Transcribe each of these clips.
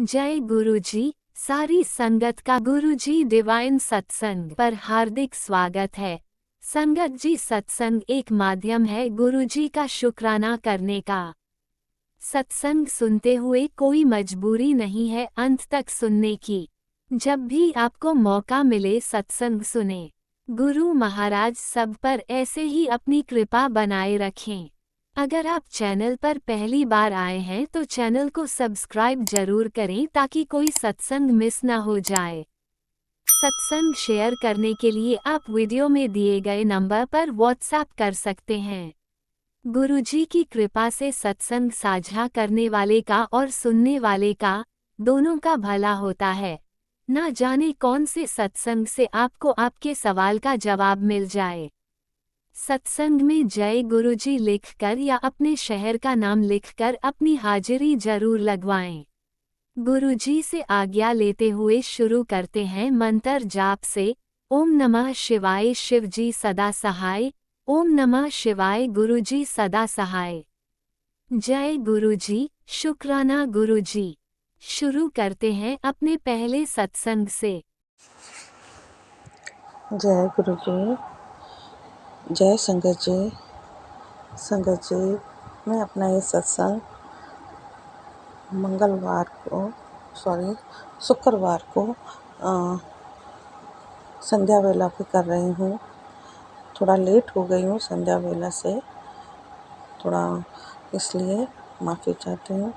जय गुरुजी। सारी संगत का गुरुजी डिवाइन सत्संग पर हार्दिक स्वागत है। संगत जी, सत्संग एक माध्यम है गुरुजी का शुक्राना करने का। सत्संग सुनते हुए कोई मजबूरी नहीं है अंत तक सुनने की। जब भी आपको मौका मिले सत्संग सुने। गुरु महाराज सब पर ऐसे ही अपनी कृपा बनाए रखें। अगर आप चैनल पर पहली बार आए हैं तो चैनल को सब्सक्राइब जरूर करें ताकि कोई सत्संग मिस ना हो जाए। सत्संग शेयर करने के लिए आप वीडियो में दिए गए नंबर पर व्हाट्सएप कर सकते हैं। गुरुजी की कृपा से सत्संग साझा करने वाले का और सुनने वाले का दोनों का भला होता है। ना जाने कौन से सत्संग से आपको आपके सवाल का जवाब मिल जाए। सत्संग में जय गुरुजी लिखकर या अपने शहर का नाम लिखकर अपनी हाजिरी जरूर लगवाएं। गुरुजी से आज्ञा लेते हुए शुरू करते हैं मंत्र जाप से। ओम नमः शिवाय शिवजी सदा सहाय। ओम नमः शिवाय गुरुजी सदा सहाय। जय गुरुजी, शुक्राना गुरुजी। शुरू करते हैं अपने पहले सत्संग से। जय गुरु जी। जय संगत जी। संगत जी, मैं अपना ये सत्संग शुक्रवार को संध्या वेला पे कर रही हूँ। थोड़ा लेट हो गई हूँ संध्या वेला से, थोड़ा इसलिए माफ़ी चाहती हूँ।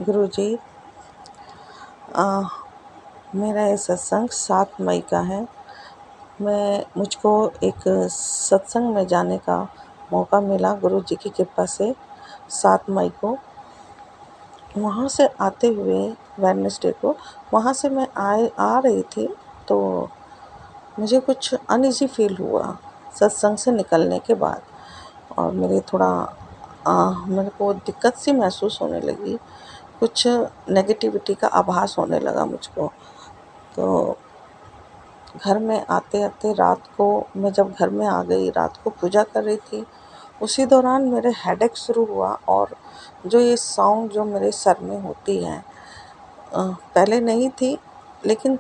गुरु जी, मेरा ये सत्संग 7 मई का है। मुझको एक सत्संग में जाने का मौका मिला गुरु जी की कृपा से 7 मई को। वहाँ से आते हुए वेडनेसडे को वहाँ से मैं आ रही थी तो मुझे कुछ अनईजी फील हुआ सत्संग से निकलने के बाद, और मेरे को दिक्कत सी महसूस होने लगी, कुछ नेगेटिविटी का आभास होने लगा मुझको। तो घर में आते आते रात को मैं जब घर में आ गई, रात को पूजा कर रही थी, उसी दौरान मेरे हेडेक शुरू हुआ। और जो ये साउंड जो मेरे सर में होती है, पहले नहीं थी, लेकिन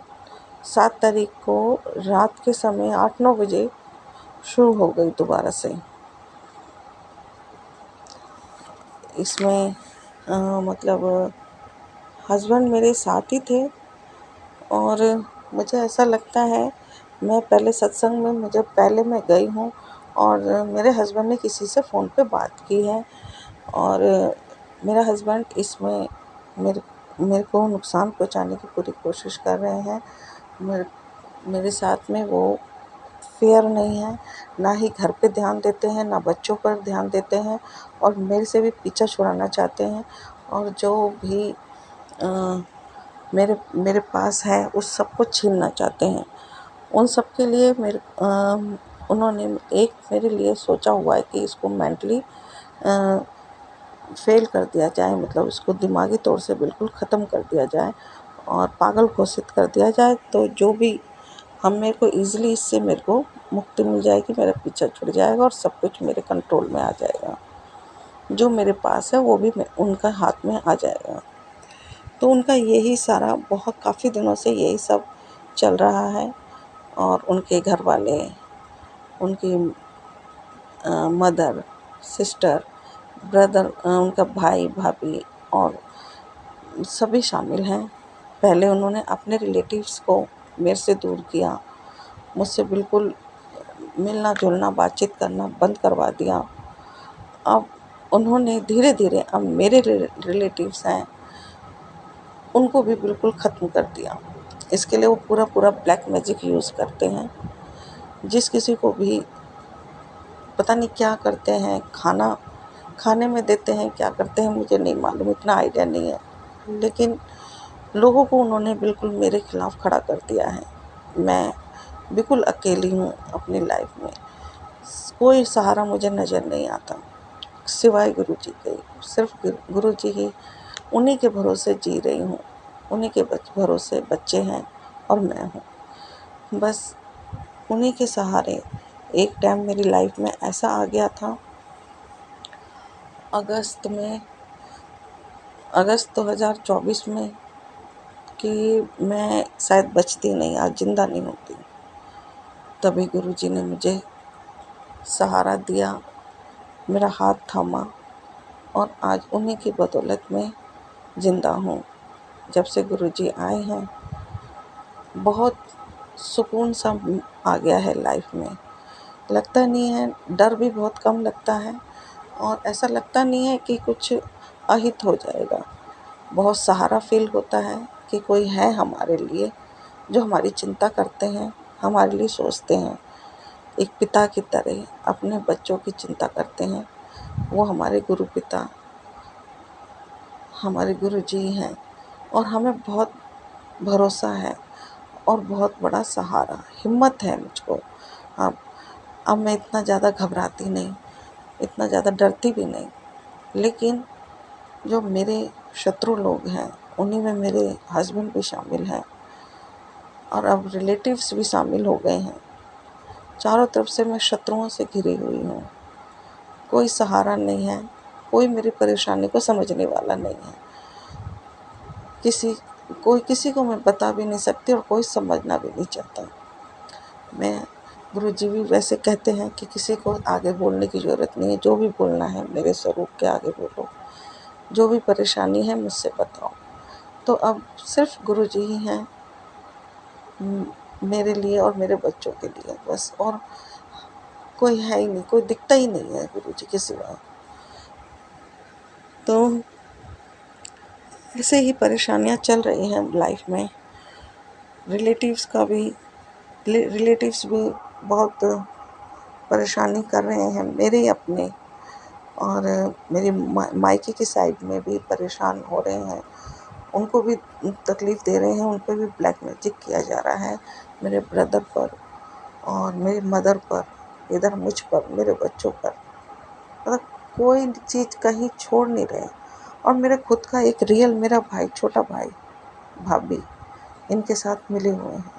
7 तारीख को रात के समय 8-9 बजे शुरू हो गई दोबारा से। इसमें मतलब हस्बैंड मेरे साथ ही थे, और मुझे ऐसा लगता है मैं पहले सत्संग में मैं गई हूँ और मेरे हस्बैंड ने किसी से फ़ोन पे बात की है, और मेरा हस्बैंड इसमें मेरे को नुकसान पहुंचाने की पूरी कोशिश कर रहे हैं। मेरे साथ में वो फेयर नहीं है, ना ही घर पे ध्यान देते हैं, ना बच्चों पर ध्यान देते हैं, और मेरे से भी पीछा छुड़ाना चाहते हैं। और जो भी मेरे पास है उस सब को छीनना चाहते हैं। उन सब के लिए उन्होंने एक मेरे लिए सोचा हुआ है कि इसको मेंटली फेल कर दिया जाए, मतलब इसको दिमागी तौर से बिल्कुल ख़त्म कर दिया जाए और पागल घोषित कर दिया जाए। तो जो भी मेरे को ईज़िली इससे मेरे को मुक्ति मिल जाएगी, मेरा पीछा छूट जाएगा और सब कुछ मेरे कंट्रोल में आ जाएगा। जो मेरे पास है वो भी उनका हाथ में आ जाएगा। तो उनका यही सारा काफ़ी दिनों से यही सब चल रहा है। और उनके घर वाले, उनकी मदर, सिस्टर, ब्रदर, उनका भाई भाभी और सभी शामिल हैं। पहले उन्होंने अपने रिलेटिव्स को मेरे से दूर किया, मुझसे बिल्कुल मिलना जुलना बातचीत करना बंद करवा दिया। अब उन्होंने धीरे धीरे अब मेरे रिलेटिव्स हैं उनको भी बिल्कुल ख़त्म कर दिया। इसके लिए वो पूरा ब्लैक मैजिक यूज़ करते हैं। जिस किसी को भी पता नहीं क्या करते हैं, खाने में देते हैं, क्या करते हैं मुझे नहीं मालूम, इतना आइडिया नहीं है, लेकिन लोगों को उन्होंने बिल्कुल मेरे खिलाफ़ खड़ा कर दिया है। मैं बिल्कुल अकेली हूँ अपनी लाइफ में, कोई सहारा मुझे नज़र नहीं आता सिवाय गुरु जी के। सिर्फ गुरु जी ही, उन्हीं के भरोसे जी रही हूँ, उन्हीं के भरोसे बच्चे हैं और मैं हूँ, बस उन्हीं के सहारे। एक टाइम मेरी लाइफ में ऐसा आ गया था, अगस्त 2024 में कि मैं शायद बचती नहीं, आज ज़िंदा नहीं होती। तभी गुरुजी ने मुझे सहारा दिया, मेरा हाथ थामा और आज उन्हीं की बदौलत में ज़िंदा हूँ। जब से गुरुजी आए हैं बहुत सुकून सा आ गया है लाइफ में। लगता नहीं है, डर भी बहुत कम लगता है और ऐसा लगता नहीं है कि कुछ अहित हो जाएगा। बहुत सहारा फील होता है कि कोई है हमारे लिए, जो हमारी चिंता करते हैं, हमारे लिए सोचते हैं। एक पिता की तरह अपने बच्चों की चिंता करते हैं। वो हमारे गुरु पिता, हमारे गुरु जी हैं और हमें बहुत भरोसा है और बहुत बड़ा सहारा, हिम्मत है मुझको। अब मैं इतना ज़्यादा घबराती नहीं, इतना ज़्यादा डरती भी नहीं। लेकिन जो मेरे शत्रु लोग हैं उन्हीं में मेरे हस्बैंड भी शामिल हैं और अब रिलेटिव्स भी शामिल हो गए हैं। चारों तरफ से मैं शत्रुओं से घिरी हुई हूँ। कोई सहारा नहीं है, कोई मेरी परेशानी को समझने वाला नहीं है। किसी को मैं बता भी नहीं सकती और कोई समझना भी नहीं चाहता। मैं गुरुजी भी वैसे कहते हैं कि किसी को आगे बोलने की ज़रूरत नहीं है, जो भी बोलना है मेरे स्वरूप के आगे बोलो, जो भी परेशानी है मुझसे बताओ। तो अब सिर्फ गुरुजी ही हैं मेरे लिए और मेरे बच्चों के लिए बस, और कोई है ही नहीं, कोई दिखता ही नहीं है गुरुजी के सिवा। तो ऐसे ही परेशानियां चल रही हैं लाइफ में। रिलेटिव्स भी बहुत परेशानी कर रहे हैं मेरे ही अपने, और मेरी मायके की साइड में भी परेशान हो रहे हैं। उनको भी तकलीफ़ दे रहे हैं, उन पर भी ब्लैक मैजिक किया जा रहा है, मेरे ब्रदर पर और मेरी मदर पर, इधर मुझ पर, मेरे बच्चों पर। मतलब कोई चीज़ कहीं छोड़ नहीं रहे। और मेरे खुद का एक रियल मेरा भाई, छोटा भाई, भाभी, इनके साथ मिले हुए हैं,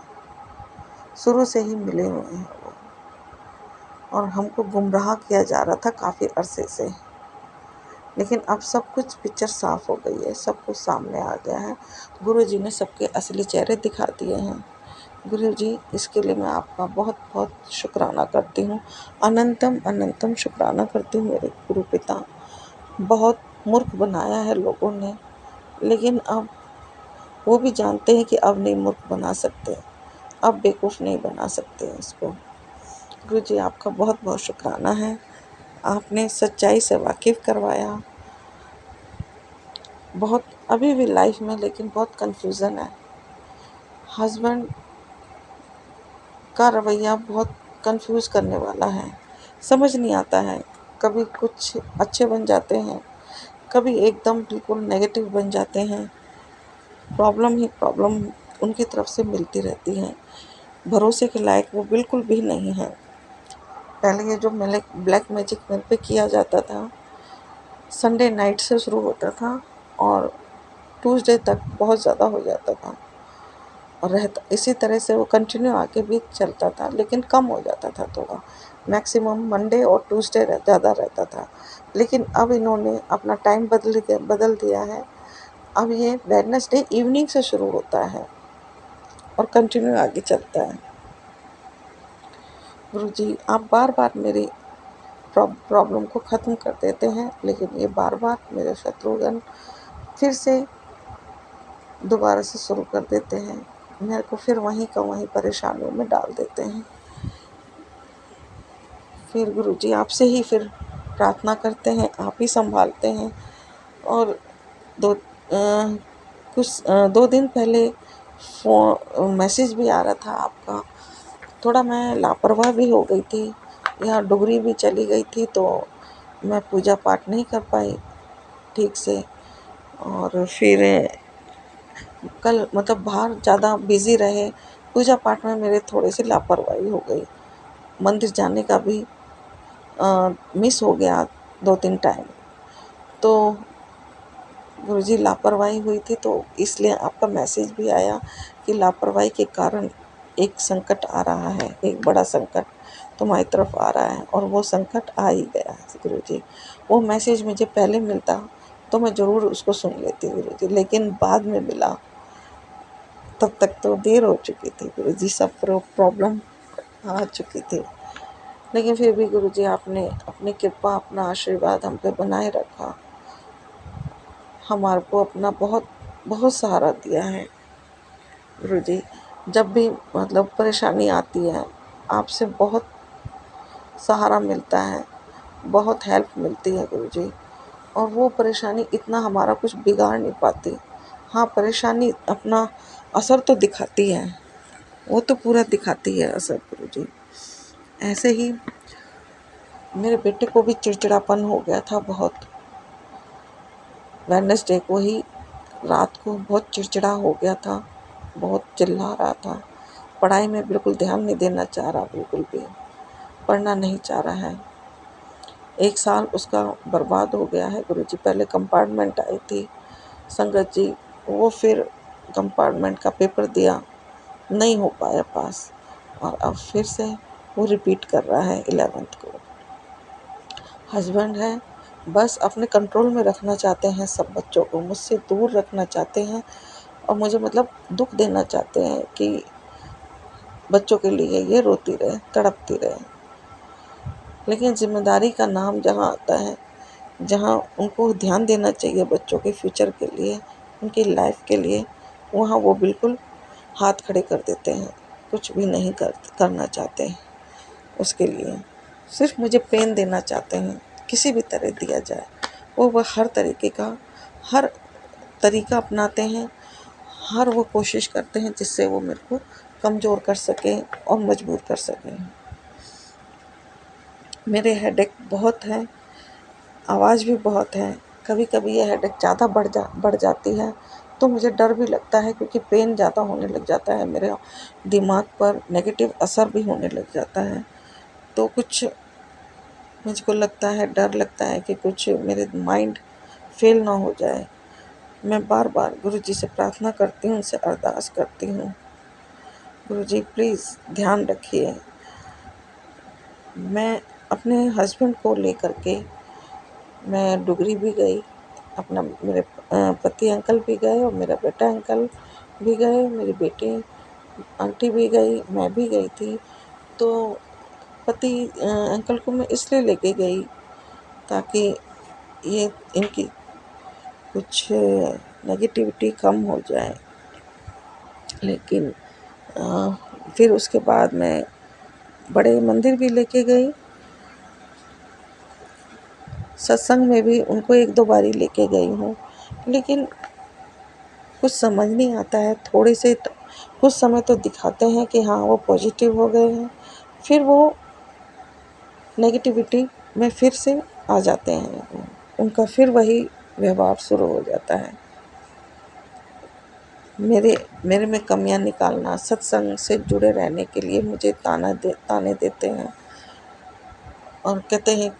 शुरू से ही मिले हुए हैं वो। और हमको गुमराह किया जा रहा था काफ़ी अरसे से, लेकिन अब सब कुछ पिक्चर साफ़ हो गई है, सब कुछ सामने आ गया है। गुरुजी ने सबके असली चेहरे दिखा दिए हैं। गुरुजी, इसके लिए मैं आपका बहुत बहुत शुक्राना करती हूँ, अनंतम अनंतम शुक्राना करती हूँ मेरे गुरु पिता। बहुत मूर्ख बनाया है लोगों ने, लेकिन अब वो भी जानते हैं कि अब नहीं मूर्ख बना सकते, अब बेवकूफ़ नहीं बना सकते इसको। गुरुजी, आपका बहुत बहुत शुक्राना है, आपने सच्चाई से वाकिफ़ करवाया। बहुत अभी भी लाइफ में लेकिन बहुत कन्फ्यूज़न है। हस्बैंड का रवैया बहुत कंफ्यूज करने वाला है, समझ नहीं आता है। कभी कुछ अच्छे बन जाते हैं, कभी एकदम बिल्कुल नेगेटिव बन जाते हैं। प्रॉब्लम ही प्रॉब्लम उनकी तरफ से मिलती रहती है। भरोसे के लायक वो बिल्कुल भी नहीं है। पहले ये जो ब्लैक मैजिक मेरे पे किया जाता था, संडे नाइट से शुरू होता था और ट्यूसडे तक बहुत ज़्यादा हो जाता था और रहता इसी तरह से वो कंटिन्यू आगे भी चलता था, लेकिन कम हो जाता था थोड़ा। मैक्सिमम मंडे और ट्यूसडे ज़्यादा रहता था, लेकिन अब इन्होंने अपना टाइम बदल दिया है। अब ये वेडनेसडे इवनिंग से शुरू होता है और कंटिन्यू आगे चलता है। गुरुजी, आप बार बार मेरी प्रॉब्लम को ख़त्म कर देते हैं, लेकिन ये बार बार मेरे शत्रुगण फिर से दोबारा से शुरू कर देते हैं, मेरे को फिर वहीं का वहीं परेशानियों में डाल देते हैं। फिर गुरुजी आपसे ही फिर प्रार्थना करते हैं, आप ही संभालते हैं। और दो दिन पहले मैसेज भी आ रहा था आपका। थोड़ा मैं लापरवाह भी हो गई थी, यहाँ डुगरी भी चली गई थी, तो मैं पूजा पाठ नहीं कर पाई ठीक से। और फिर कल मतलब बाहर ज़्यादा बिज़ी रहे, पूजा पाठ में मेरे थोड़ी सी लापरवाही हो गई। मंदिर जाने का भी मिस हो गया 2-3 टाइम। तो गुरुजी, लापरवाही हुई थी, तो इसलिए आपका मैसेज भी आया कि लापरवाही के कारण एक संकट आ रहा है, एक बड़ा संकट तुम्हारी तरफ आ रहा है। और वो संकट आ ही गया है गुरुजी। वो मैसेज मुझे पहले मिलता तो मैं ज़रूर उसको सुन लेती गुरुजी, लेकिन बाद में मिला तब तक तो देर हो चुकी थी, गुरुजी सब प्रॉब्लम आ चुकी थी। लेकिन फिर भी गुरुजी आपने अपनी कृपा, अपना आशीर्वाद हम पे बनाए रखा, हमारे को अपना बहुत बहुत सहारा दिया है। गुरुजी जब भी मतलब परेशानी आती है, आपसे बहुत सहारा मिलता है, बहुत हेल्प मिलती है गुरुजी। और वो परेशानी इतना हमारा कुछ बिगाड़ नहीं पाती। हाँ, परेशानी अपना असर तो दिखाती है, वो तो पूरा दिखाती है असर गुरुजी। ऐसे ही मेरे बेटे को भी चिड़चिड़ापन हो गया था बहुत। वेडनेसडे को ही रात को बहुत चिड़चिड़ा हो गया था, बहुत चिल्ला रहा था, पढ़ाई में बिल्कुल ध्यान नहीं देना चाह रहा, बिल्कुल भी पढ़ना नहीं चाह रहा है। 1 साल उसका बर्बाद हो गया है गुरुजी। पहले कंपार्टमेंट आई थी संगत जी, वो फिर कंपार्टमेंट का पेपर दिया, नहीं हो पाया पास, और अब फिर से वो रिपीट कर रहा है 11th को। हस्बैंड है, बस अपने कंट्रोल में रखना चाहते हैं सब बच्चों को, मुझसे दूर रखना चाहते हैं, और मुझे मतलब दुख देना चाहते हैं कि बच्चों के लिए ये रोती रहे, तड़पती रहे। लेकिन जिम्मेदारी का नाम जहाँ आता है, जहाँ उनको ध्यान देना चाहिए बच्चों के फ्यूचर के लिए, उनकी लाइफ के लिए, वहाँ वो बिल्कुल हाथ खड़े कर देते हैं, कुछ भी नहीं करना चाहते हैं उसके लिए। सिर्फ मुझे पेन देना चाहते हैं, किसी भी तरह दिया जाए। वो हर तरीके का हर तरीका अपनाते हैं, हर वो कोशिश करते हैं जिससे वो मेरे को कमज़ोर कर सकें और मजबूर कर सकें। मेरे हेडेक बहुत है, आवाज़ भी बहुत है। कभी कभी ये हेडेक ज़्यादा बढ़ जाती है तो मुझे डर भी लगता है, क्योंकि पेन ज़्यादा होने लग जाता है, मेरे दिमाग पर नेगेटिव असर भी होने लग जाता है। तो कुछ मुझको लगता है, डर लगता है कि कुछ मेरे माइंड फेल ना हो जाए। मैं बार बार गुरुजी से प्रार्थना करती हूँ, उनसे अरदास करती हूँ, गुरुजी प्लीज़ ध्यान रखिए। मैं अपने हस्बैंड को लेकर के मैं डुगरी भी गई, अपना मेरे पति अंकल भी गए और मेरा बेटा अंकल भी गए, मेरी बेटी आंटी भी गई, मैं भी गई थी। तो पति अंकल को मैं इसलिए लेके गई ताकि ये इनकी कुछ नेगेटिविटी कम हो जाए। लेकिन फिर उसके बाद मैं बड़े मंदिर भी लेके गई, सत्संग में भी उनको 1-2 बारी लेके गई हूँ, लेकिन कुछ समझ नहीं आता है। थोड़े से कुछ समय तो दिखाते हैं कि हाँ वो पॉजिटिव हो गए हैं, फिर वो नेगेटिविटी में फिर से आ जाते हैं, उनका फिर वही व्यवहार शुरू हो जाता है। मेरे में कमियां निकालना, सत्संग से जुड़े रहने के लिए मुझे ताने देते हैं और कहते हैं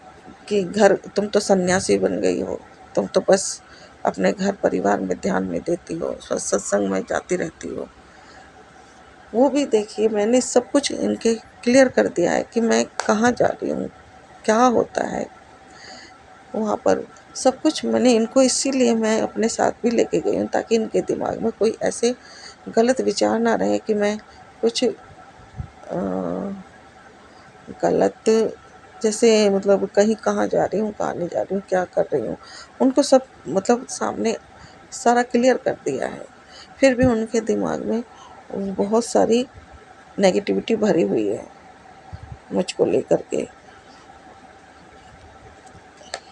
कि घर तुम तो सन्यासी बन गई हो, तुम तो बस अपने घर परिवार में ध्यान नहीं देती हो, सत्संग में जाती रहती हो। वो भी देखिए, मैंने सब कुछ इनके क्लियर कर दिया है कि मैं कहाँ जा रही हूँ, क्या होता है वहाँ पर। सब कुछ मैंने इनको, इसीलिए मैं अपने साथ भी लेके गई हूँ ताकि इनके दिमाग में कोई ऐसे गलत विचार ना रहे कि मैं कुछ गलत, जैसे मतलब कहीं कहाँ जा रही हूँ, कहाँ नहीं जा रही हूँ, क्या कर रही हूँ। उनको सब मतलब सामने सारा क्लियर कर दिया है, फिर भी उनके दिमाग में बहुत सारी नेगेटिविटी भरी हुई है मुझको लेकर के।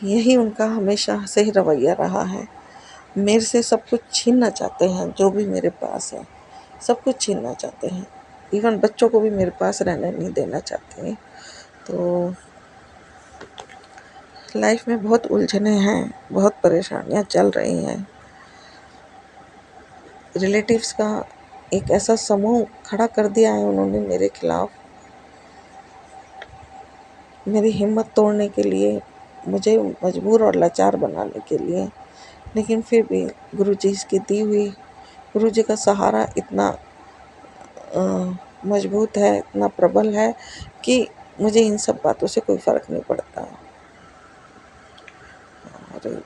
यही उनका हमेशा से ही रवैया रहा है, मेरे से सब कुछ छीनना चाहते हैं, जो भी मेरे पास है सब कुछ छीनना चाहते हैं, इवन बच्चों को भी मेरे पास रहने नहीं देना चाहते हैं। तो लाइफ में बहुत उलझने हैं, बहुत परेशानियां चल रही हैं। रिलेटिव्स का एक ऐसा समूह खड़ा कर दिया है उन्होंने मेरे खिलाफ, मेरी हिम्मत तोड़ने के लिए, मुझे मजबूर और लाचार बनाने के लिए। लेकिन फिर भी गुरुजी की दी हुई, गुरुजी का सहारा इतना मजबूत है, इतना प्रबल है कि मुझे इन सब बातों से कोई फ़र्क नहीं पड़ता। और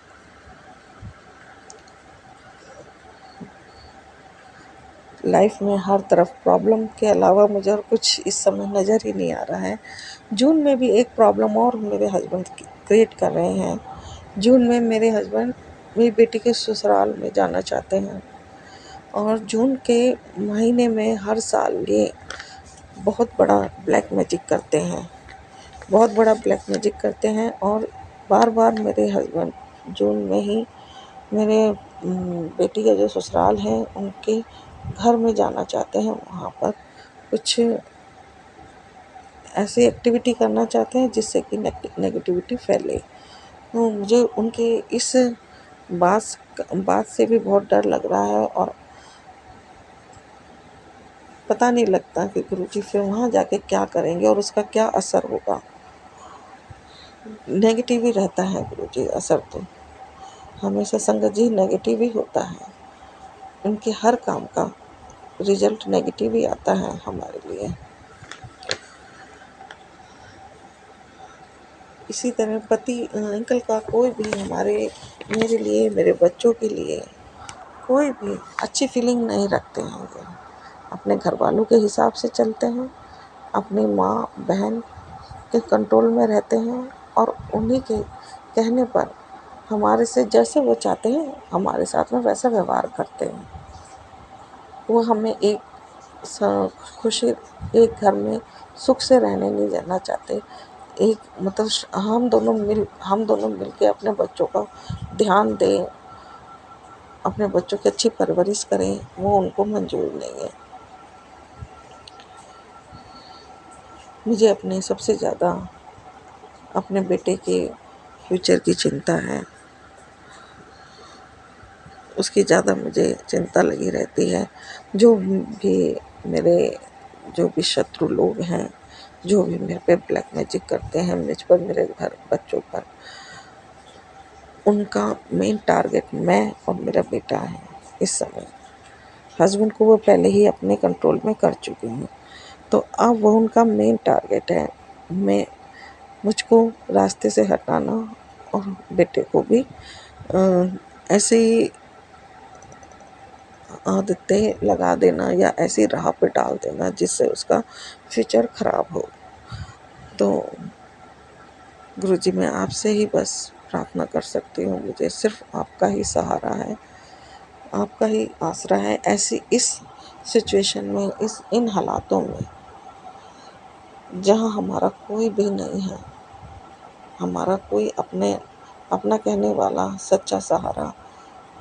लाइफ में हर तरफ प्रॉब्लम के अलावा मुझे और कुछ इस समय नज़र ही नहीं आ रहा है। जून में भी एक प्रॉब्लम और मेरे हस्बैंड क्रिएट कर रहे हैं। जून में मेरे हस्बैंड मेरी बेटी के ससुराल में जाना चाहते हैं और जून के महीने में हर साल ये बहुत बड़ा ब्लैक मैजिक करते हैं, बहुत बड़ा ब्लैक मैजिक करते हैं। और बार बार मेरे हस्बैंड जून में ही मेरे बेटी का जो ससुराल है उनके घर में जाना चाहते हैं, वहाँ पर कुछ ऐसी एक्टिविटी करना चाहते हैं जिससे कि नेगेटिविटी फैले। तो मुझे उनके इस बात से भी बहुत डर लग रहा है और पता नहीं लगता कि गुरुजी फिर वहाँ जाके क्या करेंगे और उसका क्या असर होगा। नेगेटिव ही रहता है गुरुजी, असर तो हमेशा संगत जी नेगेटिव ही होता है। उनके हर काम का रिजल्ट नेगेटिव ही आता है हमारे लिए। इसी तरह पति अंकल का कोई भी मेरे लिए, मेरे बच्चों के लिए कोई भी अच्छी फीलिंग नहीं रखते हैं। ये अपने घर वालों के हिसाब से चलते हैं, अपनी माँ बहन के कंट्रोल में रहते हैं और उन्हीं के कहने पर हमारे से जैसे वो चाहते हैं हमारे साथ में वैसा व्यवहार करते हैं। वो हमें खुशी एक घर में सुख से रहने नहीं देना चाहते। एक मतलब हम दोनों मिल के अपने बच्चों का ध्यान दें, अपने बच्चों की अच्छी परवरिश करें, वो उनको मंजूर नहीं है। मुझे अपने सबसे ज़्यादा अपने बेटे के फ्यूचर की चिंता है, उसकी ज़्यादा मुझे चिंता लगी रहती है। मेरे जो भी शत्रु लोग हैं, जो भी मेरे पे ब्लैक मैजिक करते हैं मुझ पर, मेरे घर बच्चों पर, उनका मेन टारगेट मैं और मेरा बेटा है। इस समय हस्बैंड को वो पहले ही अपने कंट्रोल में कर चुके हैं, तो अब वो उनका मेन टारगेट है मुझको रास्ते से हटाना और बेटे को भी ऐसे ही आदतें लगा देना या ऐसी राह पे डाल देना जिससे उसका फ्यूचर खराब हो। तो गुरुजी मैं आपसे ही बस प्रार्थना कर सकती हूँ, मुझे सिर्फ आपका ही सहारा है, आपका ही आसरा है। ऐसी इस सिचुएशन में, इन हालातों में जहाँ हमारा कोई भी नहीं है, हमारा कोई अपना कहने वाला सच्चा सहारा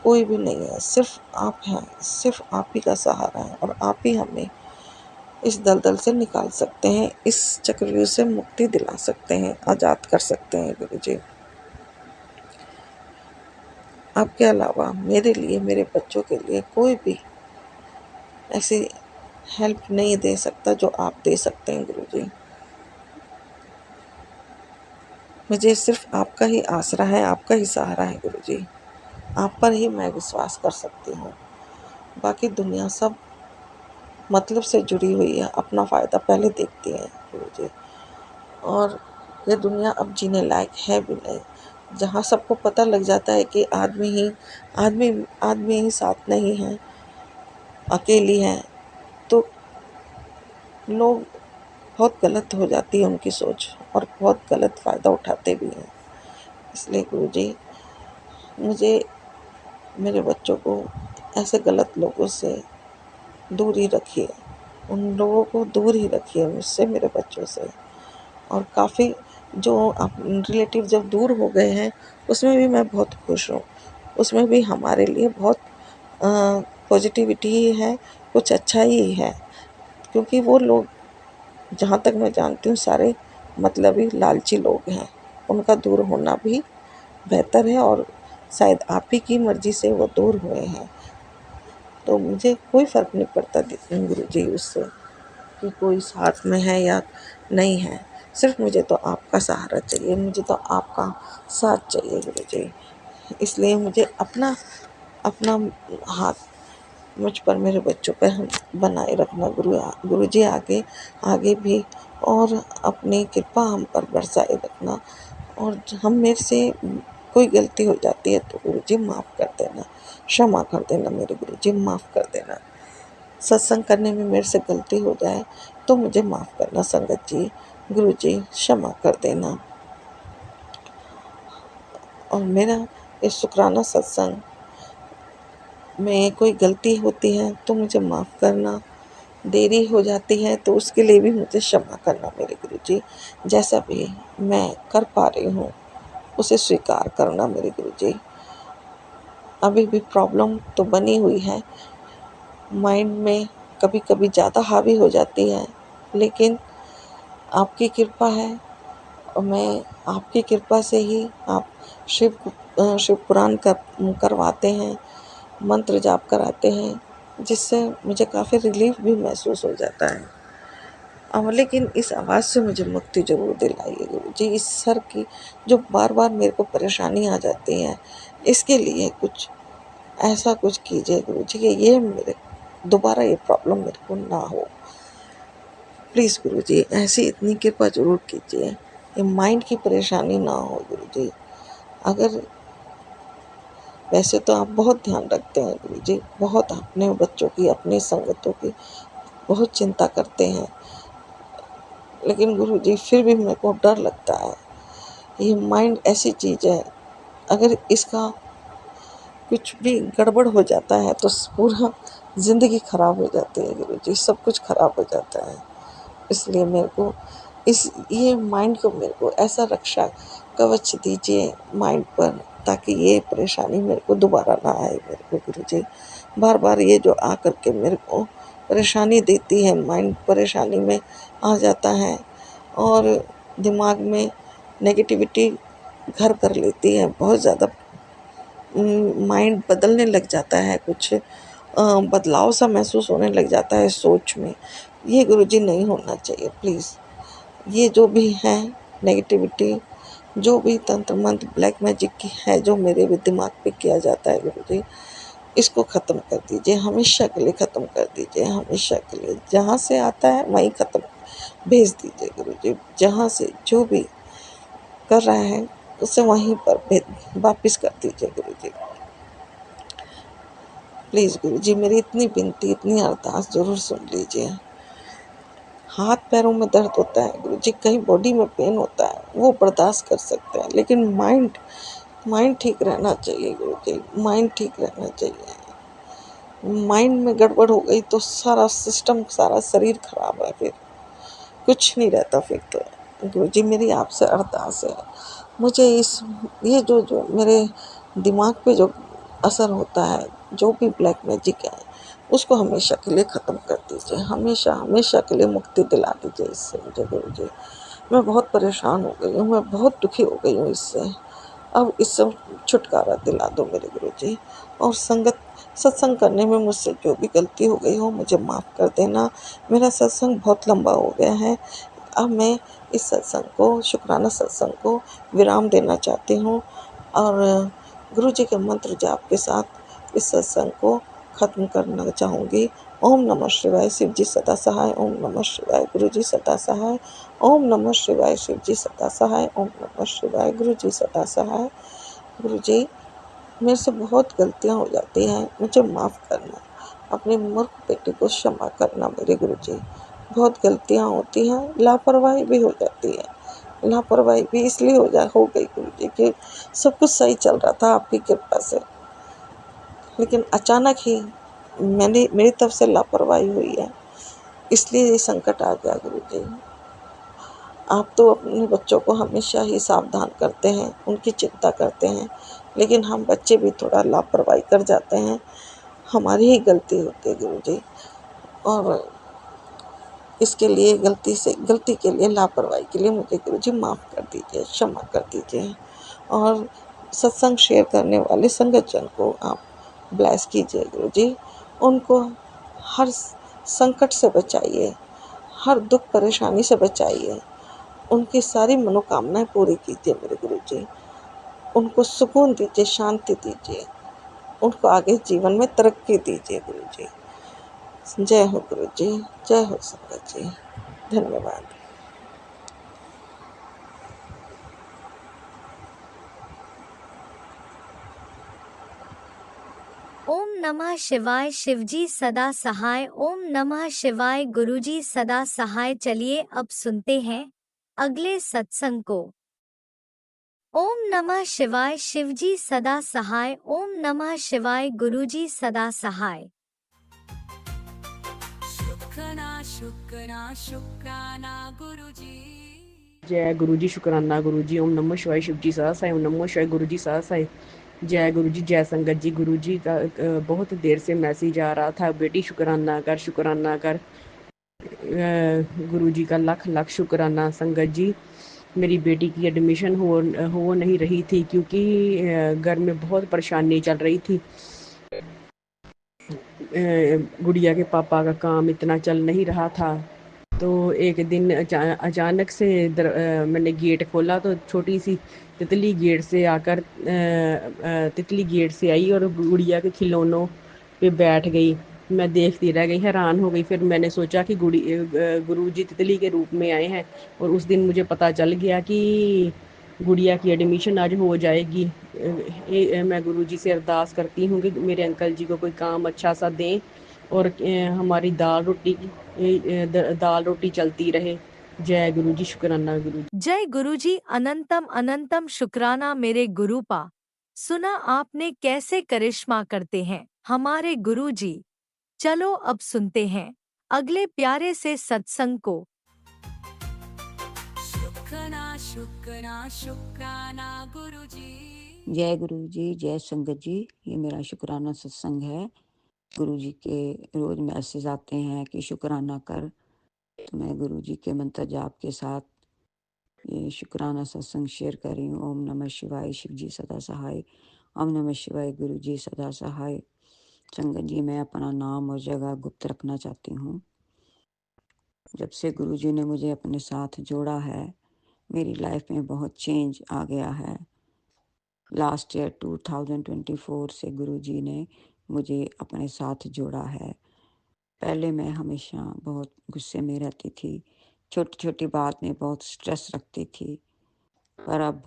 कोई भी नहीं है, सिर्फ आप हैं, सिर्फ आप ही का सहारा है और आप ही हमें इस दलदल से निकाल सकते हैं, इस चक्रव्यूह से मुक्ति दिला सकते हैं, आज़ाद कर सकते हैं। गुरुजी आपके अलावा मेरे लिए, मेरे बच्चों के लिए कोई भी ऐसी हेल्प नहीं दे सकता जो आप दे सकते हैं। गुरुजी मुझे सिर्फ आपका ही आसरा है, आपका ही सहारा है। गुरुजी आप पर ही मैं विश्वास कर सकती हूँ, बाकी दुनिया सब मतलब से जुड़ी हुई है, अपना फ़ायदा पहले देखती है गुरुजी। और ये दुनिया अब जीने लायक है भी नहीं, जहाँ सबको पता लग जाता है कि आदमी ही साथ नहीं है, अकेली है, तो लोग बहुत गलत हो जाती है उनकी सोच और बहुत गलत फ़ायदा उठाते भी हैं। इसलिए गुरुजी मुझे, मेरे बच्चों को ऐसे गलत लोगों से दूर ही रखिए, उन लोगों को दूर ही रखिए मुझसे, मेरे बच्चों से। और काफ़ी जो रिलेटिव जब दूर हो गए हैं उसमें भी मैं बहुत खुश हूँ, उसमें भी हमारे लिए बहुत पॉजिटिविटी ही है, कुछ अच्छा ही है, क्योंकि वो लोग जहाँ तक मैं जानती हूँ सारे मतलबी लालची लोग हैं, उनका दूर होना भी बेहतर है और शायद आप ही की मर्ज़ी से वो दूर हुए हैं। तो मुझे कोई फ़र्क नहीं पड़ता गुरुजी उससे कि कोई साथ में है या नहीं है, सिर्फ मुझे तो आपका सहारा चाहिए, मुझे तो आपका साथ चाहिए गुरुजी। इसलिए मुझे अपना अपना हाथ मुझ पर, मेरे बच्चों पर हम बनाए रखना गुरुजी, आगे भी और अपनी कृपा हम पर बरसाए रखना। और मेरे से कोई गलती हो जाती है तो गुरुजी माफ़ कर देना, क्षमा कर देना मेरे गुरुजी, माफ़ कर देना। सत्संग करने में मेरे से गलती हो जाए तो मुझे माफ़ करना संगत जी, गुरु जी क्षमा कर देना। और मेरा ये शुक्राना सत्संग में कोई गलती होती है तो मुझे माफ़ करना, देरी हो जाती है तो उसके लिए भी मुझे क्षमा करना मेरे गुरु जी। जैसा भी मैं कर पा रही हूँ उसे स्वीकार करना मेरे गुरु जी। अभी भी प्रॉब्लम तो बनी हुई है, माइंड में कभी कभी ज़्यादा हावी हो जाती है, लेकिन आपकी कृपा है और मैं आपकी कृपा से ही आप शिव पुराण करवाते हैं, मंत्र जाप कराते हैं, जिससे मुझे काफ़ी रिलीफ भी महसूस हो जाता है। अब लेकिन इस आवाज़ से मुझे मुक्ति ज़रूर दिलाइए गुरु जी। इस सर की जो बार बार मेरे को परेशानी आ जाती है, इसके लिए कुछ ऐसा कुछ कीजिए गुरु जी कि ये मेरे दोबारा ये प्रॉब्लम मेरे को ना हो। प्लीज़ गुरु जी ऐसी इतनी कृपा ज़रूर कीजिए, ये माइंड की परेशानी ना हो गुरु जी। अगर वैसे तो आप बहुत ध्यान रखते हैं गुरु जी, बहुत अपने बच्चों की, अपने संगतों की बहुत चिंता करते हैं, लेकिन गुरु जी फिर भी मेरे को डर लगता है। ये माइंड ऐसी चीज़ है, अगर इसका कुछ भी गड़बड़ हो जाता है तो पूरा ज़िंदगी ख़राब हो जाती है गुरु जी, सब कुछ ख़राब हो जाता है। इसलिए मेरे को ये माइंड को मेरे को ऐसा रक्षा कवच दीजिए माइंड पर, ताकि ये परेशानी मेरे को दोबारा ना आए मेरे को गुरु जी। बार बार ये जो आ कर के मेरे को परेशानी देती है, माइंड परेशानी में आ जाता है और दिमाग में नेगेटिविटी घर कर लेती है, बहुत ज़्यादा माइंड बदलने लग जाता है, कुछ बदलाव सा महसूस होने लग जाता है सोच में। ये गुरुजी नहीं होना चाहिए प्लीज़। ये जो भी है नेगेटिविटी, जो भी तंत्र मंत्र ब्लैक मैजिक की है जो मेरे भी दिमाग पे किया जाता है गुरुजी, इसको ख़त्म कर दीजिए, हमेशा के लिए ख़त्म कर दीजिए, हमेशा के लिए। जहाँ से आता है वहीं ख़त्म भेज दीजिए गुरुजी। जहाँ से जो भी कर रहा है उसे वहीं पर वापिस कर दीजिए गुरुजी। प्लीज़ गुरुजी मेरी इतनी विनती, इतनी अरदास ज़रूर सुन लीजिए। हाथ पैरों में दर्द होता है गुरुजी, कहीं बॉडी में पेन होता है, वो बर्दाश्त कर सकते हैं, लेकिन माइंड ठीक रहना चाहिए गुरुजी, माइंड ठीक रहना चाहिए। माइंड में गड़बड़ हो गई तो सारा सिस्टम, सारा शरीर खराब है, फिर कुछ नहीं रहता फिर तो। गुरुजी मेरी आपसे अरदास है, मुझे ये जो जो मेरे दिमाग पे जो असर होता है, जो भी ब्लैक मैजिक है, उसको हमेशा के लिए ख़त्म कर दीजिए, हमेशा हमेशा के लिए मुक्ति दिला दीजिए इससे मुझे गुरुजी। मैं बहुत परेशान हो गई हूँ, मैं बहुत दुखी हो गई हूँ इससे। अब इससे छुटकारा दिला दो मेरे गुरुजी। और सत्संग करने में मुझसे जो भी गलती हो गई हो मुझे माफ़ कर देना। मेरा सत्संग बहुत लंबा हो गया है, अब मैं इस सत्संग को, शुक्राना सत्संग को विराम देना चाहती हूँ और गुरु जी के मंत्र जाप के साथ इस सत्संग को ख़त्म करना चाहूँगी। ओम नमः शिवाय, शिव जी सदा सहाय। ओम नमः शिवाय, गुरु जी सदा सहाय। ओम नमः शिवाय, शिव जी सदा सहाय। ओम नमः शिवाय, गुरु जी सदा सहाय। गुरु जी मेरे से बहुत गलतियाँ हो जाती हैं, मुझे माफ़ करना, अपनी मूर्ख बेटी को क्षमा करना मेरे गुरु जी। बहुत गलतियाँ होती हैं, लापरवाही भी हो जाती है। लापरवाही भी इसलिए हो गई गुरु जी कि सब कुछ सही चल रहा था आपकी कृपा से, लेकिन अचानक ही मेरी तरफ से लापरवाही हुई है, इसलिए ये संकट आ गया गुरु जी। आप तो अपने बच्चों को हमेशा ही सावधान करते हैं, उनकी चिंता करते हैं, लेकिन हम बच्चे भी थोड़ा लापरवाही कर जाते हैं, हमारी ही गलती होती है गुरु जी। और इसके लिए गलती के लिए, लापरवाही के लिए मुझे गुरु जी माफ़ कर दीजिए, क्षमा कर दीजिए। और सत्संग शेयर करने वाले संगतजन को आप ब्लेस कीजिए गुरु जी। उनको हर संकट से बचाइए, हर दुख परेशानी से बचाइए, उनकी सारी मनोकामनाएं पूरी कीजिए मेरे गुरु जी। उनको सुकून दीजिए, शांति दीजिए, उनको आगे जीवन में तरक्की दीजिए गुरु जी। जय हो गुरु जी, जय हो संगत जी, धन्यवाद। ओम नमः शिवाय शिवजी सदा सहाय। ओम नमः शिवाय गुरुजी सदा सहाय। चलिए अब सुनते हैं अगले सत्संग को। ओम नमः शिवाय शिवजी सदा सहाय। ओम नमः शिवाय गुरुजी सदा सहाय। शुक्राना शुक्राना शुक्राना गुरुजी। जय गुरु जी, शुक्राना गुरु जी। ओम नमः शिवाय शिवजी सदा साई। ओम नमः शिवाय गुरु जी सदा साई। जय गुरु जी, जय संगत जी। गुरु जी का बहुत देर से मैसेज आ रहा था, बेटी शुक्राना कर, शुक्राना कर। गुरु जी का लाख लाख शुक्राना। संगत जी, मेरी बेटी की एडमिशन हो नहीं रही थी क्योंकि घर में बहुत परेशानी चल रही थी। गुड़िया के पापा का काम इतना चल नहीं रहा था, तो एक दिन अचानक से मैंने गेट खोला तो छोटी सी तितली गेट से आकर तितली गेट से आई और गुड़िया के खिलौनों पे बैठ गई। मैं देखती रह गई, हैरान हो गई। फिर मैंने सोचा कि गुरुजी तितली के रूप में आए हैं, और उस दिन मुझे पता चल गया कि गुड़िया की एडमिशन आज हो जाएगी। मैं गुरुजी से अरदास करती हूँ कि मेरे अंकल जी को कोई काम अच्छा सा दें और हमारी दाल रोटी चलती रहे। जय गुरु जी, शुक्राना गुरु जी। जय गुरुजी, अनंतम अनंतम शुक्राना मेरे गुरुपा। सुना आपने कैसे करिश्मा करते हैं हमारे गुरुजी। चलो अब सुनते हैं अगले प्यारे से सत्संग को। शुक्राना शुक्राना शुक्राना गुरुजी। जय गुरु जी, जय संगत जी। ये मेरा शुक्राना सत्संग है। गुरु जी के रोज मैसेज आते हैं कि शुक्राना कर, तो मैं गुरु जी के मंत्र जाप के साथ ये शुक्राना सत्संग शेयर कर रही हूँ। ओम नमः शिवाय शिव जी सदा सहाय। ओम नमः शिवाय गुरु जी सदा सहाय। संगत जी, मैं अपना नाम और जगह गुप्त रखना चाहती हूँ। जब से गुरु जी ने मुझे अपने साथ जोड़ा है, मेरी लाइफ में बहुत चेंज आ गया है। लास्ट ईयर 2024 से गुरुजी ने मुझे अपने साथ जोड़ा है। पहले मैं हमेशा बहुत गुस्से में रहती थी, छोटी छोटी बात में बहुत स्ट्रेस रखती थी, पर अब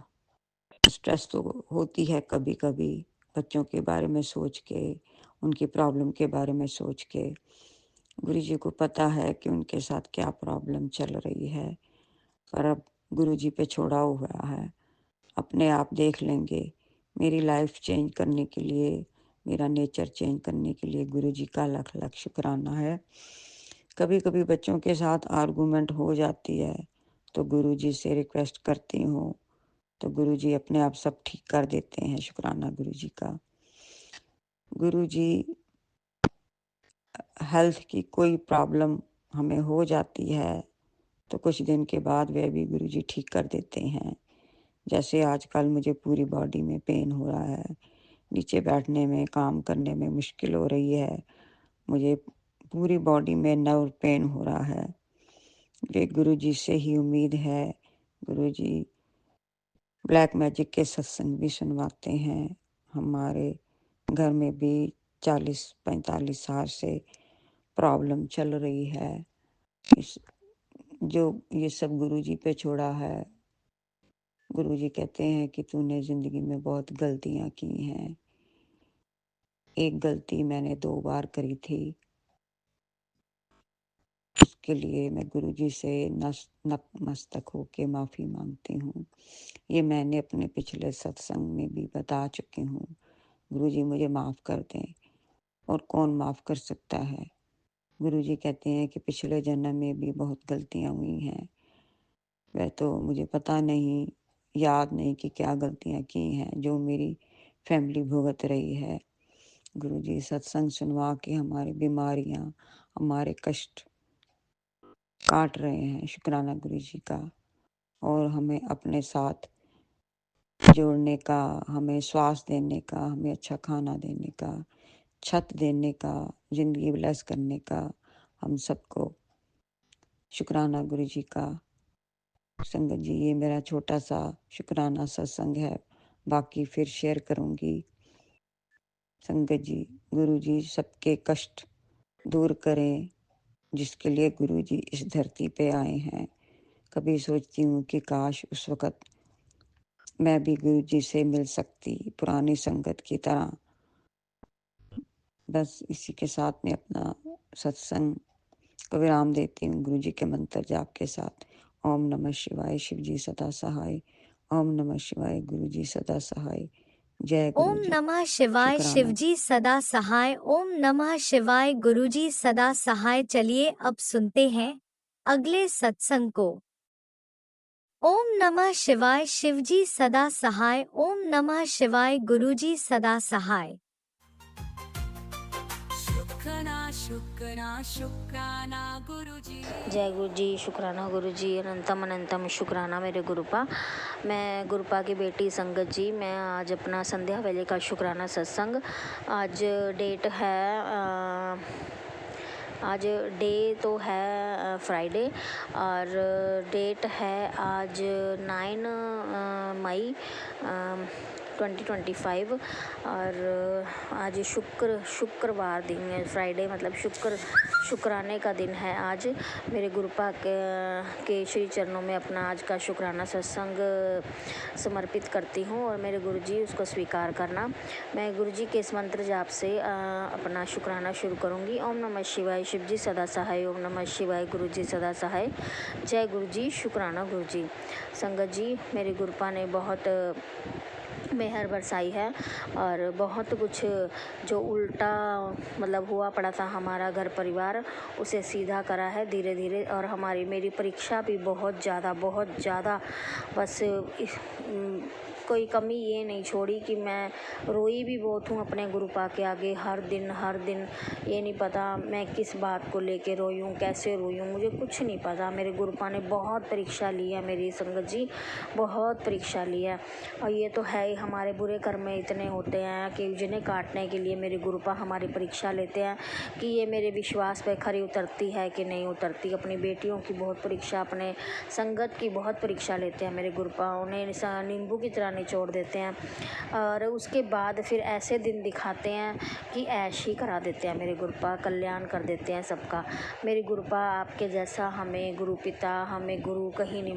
स्ट्रेस तो होती है कभी कभी, बच्चों के बारे में सोच के, उनकी प्रॉब्लम के बारे में सोच के। गुरुजी को पता है कि उनके साथ क्या प्रॉब्लम चल रही है, पर अब गुरुजी पे छोड़ा हुआ है, अपने आप देख लेंगे। मेरी लाइफ चेंज करने के लिए, मेरा नेचर चेंज करने के लिए गुरुजी का लाख लाख शुक्राना है। कभी कभी बच्चों के साथ आर्गूमेंट हो जाती है, तो गुरुजी से रिक्वेस्ट करती हूँ, तो गुरुजी अपने आप सब ठीक कर देते हैं। शुक्राना गुरुजी का। गुरुजी हेल्थ की कोई प्रॉब्लम हमें हो जाती है, तो कुछ दिन के बाद वह भी गुरुजी ठीक कर देते हैं। जैसे आजकल मुझे पूरी बॉडी में पेन हो रहा है, नीचे बैठने में, काम करने में मुश्किल हो रही है, मुझे पूरी बॉडी में नर्व पेन हो रहा है। ये गुरुजी से ही उम्मीद है। गुरुजी ब्लैक मैजिक के सत्संग भी सुनवाते हैं। हमारे घर में भी 40-45 साल से प्रॉब्लम चल रही है। इस जो ये सब गुरुजी पे छोड़ा है। गुरुजी कहते हैं कि तूने जिंदगी में बहुत गलतियां की हैं। एक गलती मैंने 2 बार करी थी, उसके लिए मैं गुरुजी से नतमस्तक होके माफ़ी मांगती हूँ। ये मैंने अपने पिछले सत्संग में भी बता चुकी हूँ। गुरुजी मुझे माफ़ कर दें, और कौन माफ़ कर सकता है। गुरुजी कहते हैं कि पिछले जन्म में भी बहुत गलतियाँ हुई हैं। वह तो मुझे पता नहीं, याद नहीं कि क्या गलतियाँ की हैं जो मेरी फैमिली भुगत रही है। गुरुजी सत्संग सुनवा के हमारी बीमारियां, हमारे कष्ट काट रहे हैं। शुक्राना गुरुजी का। और हमें अपने साथ जोड़ने का, हमें श्वास देने का, हमें अच्छा खाना देने का, छत देने का, जिंदगी ब्लेस करने का, हम सबको शुक्राना गुरुजी का। संगत जी, ये मेरा छोटा सा शुक्राना सत्संग है, बाकी फिर शेयर करूँगी। संगत जी, गुरुजी सबके कष्ट दूर करें, जिसके लिए गुरुजी इस धरती पे आए हैं। कभी सोचती हूँ कि काश उस वक़्त मैं भी गुरुजी से मिल सकती, पुरानी संगत की तरह। बस इसी के साथ में अपना सत्संग को विराम देती हूँ गुरु जी के मंत्र जाप के साथ। ओम नमः शिवाय, शिव जी सदा सहाय। ओम नमः शिवाय, गुरु जी सदा सहाय। जय गुरु ओम जी। नमः शिवाय, शुक्राना। शिवजी सदा सहाय। ओम नमः शिवाय, गुरुजी सदा सहाय। चलिए अब सुनते हैं अगले सत्संग को। ओम नमः शिवाय, शिवजी सदा सहाय। ओम नमः शिवाय, गुरुजी सदा सहाय। शुक्राना गुरुजी। जय गुरु जी, शुक्राना गुरु जी, अनंतम अनंतम शुक्राना मेरे गुरुपा। मैं गुरुपा की बेटी संगत जी, मैं आज अपना संध्या वेले का शुक्राना सत्संग, आज डेट है आज डे तो है फ्राइडे और डेट है आज 9 मई 2025 और आज शुक्रवार दिन है। फ्राइडे मतलब शुक्राने का दिन है आज। मेरे गुरुपा के श्री चरणों में अपना आज का शुक्राना सत्संग समर्पित करती हूँ और मेरे गुरुजी उसको स्वीकार करना। मैं गुरुजी के इस मंत्र जाप से अपना शुक्राना शुरू करूँगी। ओम नमः शिवाय, शिव जी सदा सहाय। ओम नमः शिवाय, गुरु जी सदा सहाय। जय गुरु जी, शुक्राना गुरु जी। संगत जी, मेरे गुरुपा ने बहुत मेहर बरसाई है और बहुत कुछ जो उल्टा मतलब हुआ पड़ा था हमारा घर परिवार, उसे सीधा करा है धीरे धीरे। और मेरी परीक्षा भी बहुत ज़्यादा बस कोई कमी ये नहीं छोड़ी कि मैं रोई भी बहुत हूँ अपने गुरुपा के आगे हर दिन। ये नहीं पता मैं किस बात को लेके रोई हूँ, कैसे रोई हूँ, मुझे कुछ नहीं पता। मेरे गुरुपा ने बहुत परीक्षा ली है मेरी संगत जी, बहुत परीक्षा ली है। और ये तो है ही, हमारे बुरे कर्म में इतने होते हैं कि जिन्हें काटने के लिए मेरे गुरुपा हमारी परीक्षा लेते हैं कि ये मेरे विश्वास पे खरी उतरती है कि नहीं उतरती। अपनी बेटियों की बहुत परीक्षा, अपने संगत की बहुत परीक्षा लेते हैं मेरे गुरुपा। उन्हें नींबू की तरह निचोड़ देते हैं और उसके बाद फिर ऐसे दिन दिखाते हैं कि ऐश ही करा देते हैं मेरे गुरुपा, कल्याण कर देते हैं सबका। मेरे गुरुपा आपके जैसा हमें गुरु पिता, हमें गुरु कहीं नहीं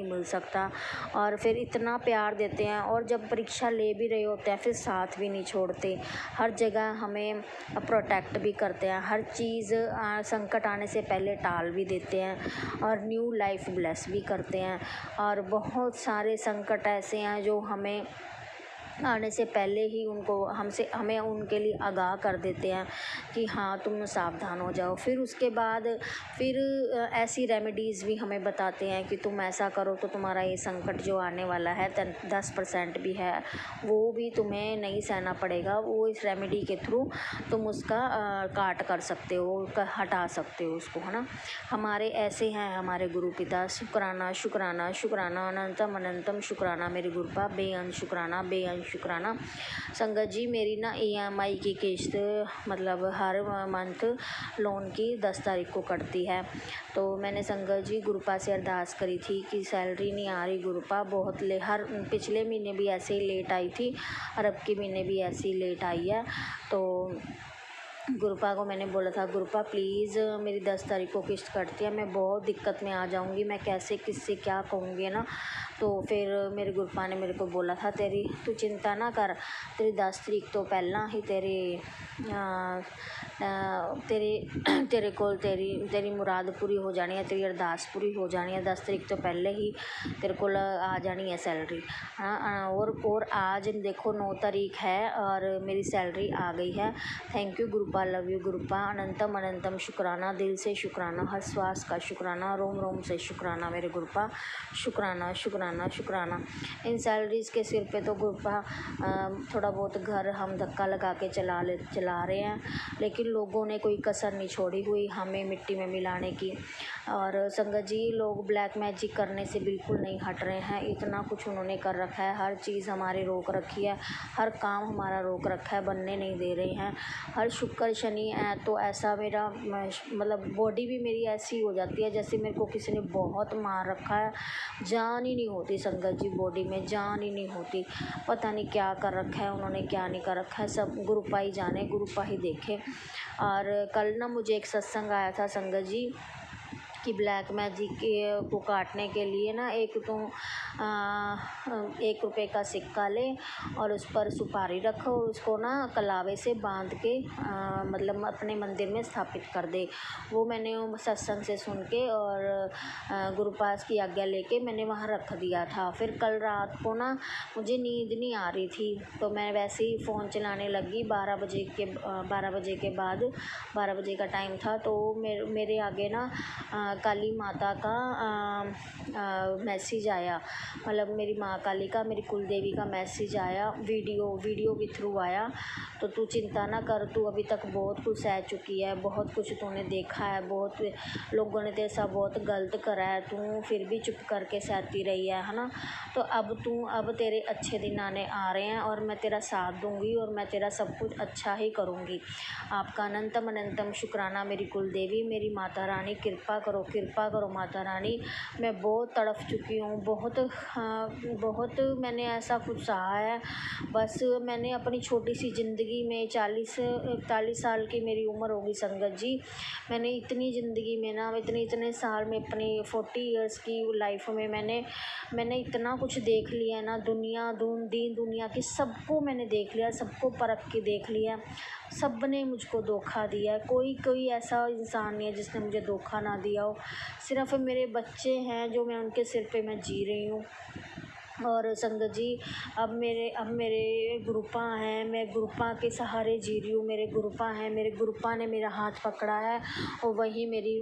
मिल सकता। और फिर इतना प्यार देते हैं और जब परीक्षा ले भी रहे होते हैं फिर साथ भी नहीं छोड़ते, हर जगह हमें प्रोटेक्ट भी करते हैं, हर चीज़ संकट आने से पहले टाल भी देते हैं और न्यू लाइफ ब्लेस भी करते हैं। और बहुत सारे संकट ऐसे हैं जो हमें आने से पहले ही हमें उनके लिए आगाह कर देते हैं कि हाँ तुम सावधान हो जाओ। फिर उसके बाद ऐसी रेमेडीज़ भी हमें बताते हैं कि तुम ऐसा करो तो तुम्हारा ये संकट जो आने वाला है 10% भी है वो भी तुम्हें नहीं सहना पड़ेगा। वो इस रेमेडी के थ्रू तुम उसका काट कर सकते हो, हटा सकते हो उसको, है ना। हमारे ऐसे हैं हमारे गुरु पिता। शुक्राना शुक्राना शुक्राना, अनंतम अनंतम शुक्राना मेरे गुरुपा। बेअंत शुक्राना संगत जी। मेरी ना EMI की किस्त मतलब हर मंथ लोन की 10 तारीख को कटती है। तो मैंने संगत जी गुरुपा से अरदास करी थी कि सैलरी नहीं आ रही गुरुपा, बहुत हर पिछले महीने भी ऐसे ही लेट आई थी और अब के महीने भी ऐसे ही लेट आई है। तो गुरुपा को मैंने बोला था गुरुपा प्लीज़ मेरी 10 तारीख को किस्त कटती है, मैं बहुत दिक्कत में आ जाऊंगी, मैं कैसे किससे क्या कहूँगी ना। तो फिर मेरे गुरुपा ने मेरे को बोला था तू चिंता ना कर, तेरी 10 तारीख तो पहला ही तेरी मुराद पूरी हो जानी है, तेरी अरदास पूरी हो जानी है। 10 तारीख तो पहले ही तेरे को आ जानी है सैलरी। हाँ, और आज देखो 9 तारीख है और मेरी सैलरी आ गई है। Thank you Gurupa, love you Gurupa. अनंतम अनंतम शुक्राना, दिल से शुक्राना, हर श्वास का शुक्राना, रोम रोम से शुक्राना मेरे गुरुपा। शुक्राना शुक्राना शुक्राना। इन सैलरीज़ के सिर पे तो गुरुपा थोड़ा बहुत घर हम धक्का लगा के चला रहे हैं, लेकिन लोगों ने कोई कसर नहीं छोड़ी हुई हमें मिट्टी में मिलाने की। और संगत जी लोग ब्लैक मैजिक करने से बिल्कुल नहीं हट रहे हैं, इतना कुछ उन्होंने कर रखा है, हर चीज़ हमारी रोक रखी है, हर काम हमारा रोक रखा है, बनने नहीं दे रहे हैं। हर शुक्र शनि है तो ऐसा मेरा मतलब बॉडी भी मेरी ऐसी हो जाती है जैसे मेरे को किसी ने बहुत मार रखा है, जान ही नहीं होती संगत जी, बॉडी में जान ही नहीं होती। पता नहीं क्या कर रखा है उन्होंने, क्या नहीं कर रखा है, सब गुरुपा ही जाने, गुरुपा ही देखे। और कल ना मुझे एक सत्संग आया था संगत जी, कि ब्लैक मैजिक को काटने के लिए ना एक तो 1 रुपये का सिक्का ले और उस पर सुपारी रखो और उसको ना कलावे से बांध के मतलब अपने मंदिर में स्थापित कर दे। वो मैंने सत्संग से सुन के और गुरुपास की आज्ञा लेके मैंने वहाँ रख दिया था। फिर कल रात को ना मुझे नींद नहीं आ रही थी, तो मैं वैसे ही फ़ोन चलाने लगी 12 बजे के बाद 12 बजे का टाइम था। तो मेरे आगे ना काली माता का मैसेज आया, मतलब मेरी माँ काली का, मेरी कुल देवी का मैसेज आया, वीडियो के थ्रू आया। तो तू चिंता ना कर, तू अभी तक बहुत कुछ सह चुकी है, बहुत कुछ तूने देखा है, बहुत लोगों ने तेरे साथ बहुत गलत करा है, तू फिर भी चुप करके सहती रही है ना। तो अब तेरे अच्छे दिन आने आ रहे हैं और मैं तेरा साथ दूंगी और मैं तेरा सब कुछ अच्छा ही करूँगी। आपका अनंतम अनंतम शुक्राना मेरी कुल देवी, मेरी माता रानी, कृपा करो माता रानी। मैं बहुत तड़प चुकी हूँ, बहुत मैंने ऐसा कुछ सहा है। बस मैंने अपनी छोटी सी ज़िंदगी में 40-41 साल की मेरी उम्र होगी संगत जी, मैंने इतनी ज़िंदगी में ना इतने साल में अपनी 40 इयर्स की लाइफ में मैंने इतना कुछ देख लिया है ना, दीन दुनिया की सबको मैंने देख लिया, सबको परख के देख लिया। सब ने मुझको धोखा दिया है, कोई ऐसा इंसान नहीं है जिसने मुझे धोखा ना दिया हो। सिर्फ मेरे बच्चे हैं जो मैं उनके सिर पे मैं जी रही हूँ। और संगत जी अब मेरे गुरुपा हैं, मैं गुरुपा के सहारे जी रही हूँ। मेरे गुरुपा हैं, मेरे गुरुपा ने मेरा हाथ पकड़ा है और वही मेरी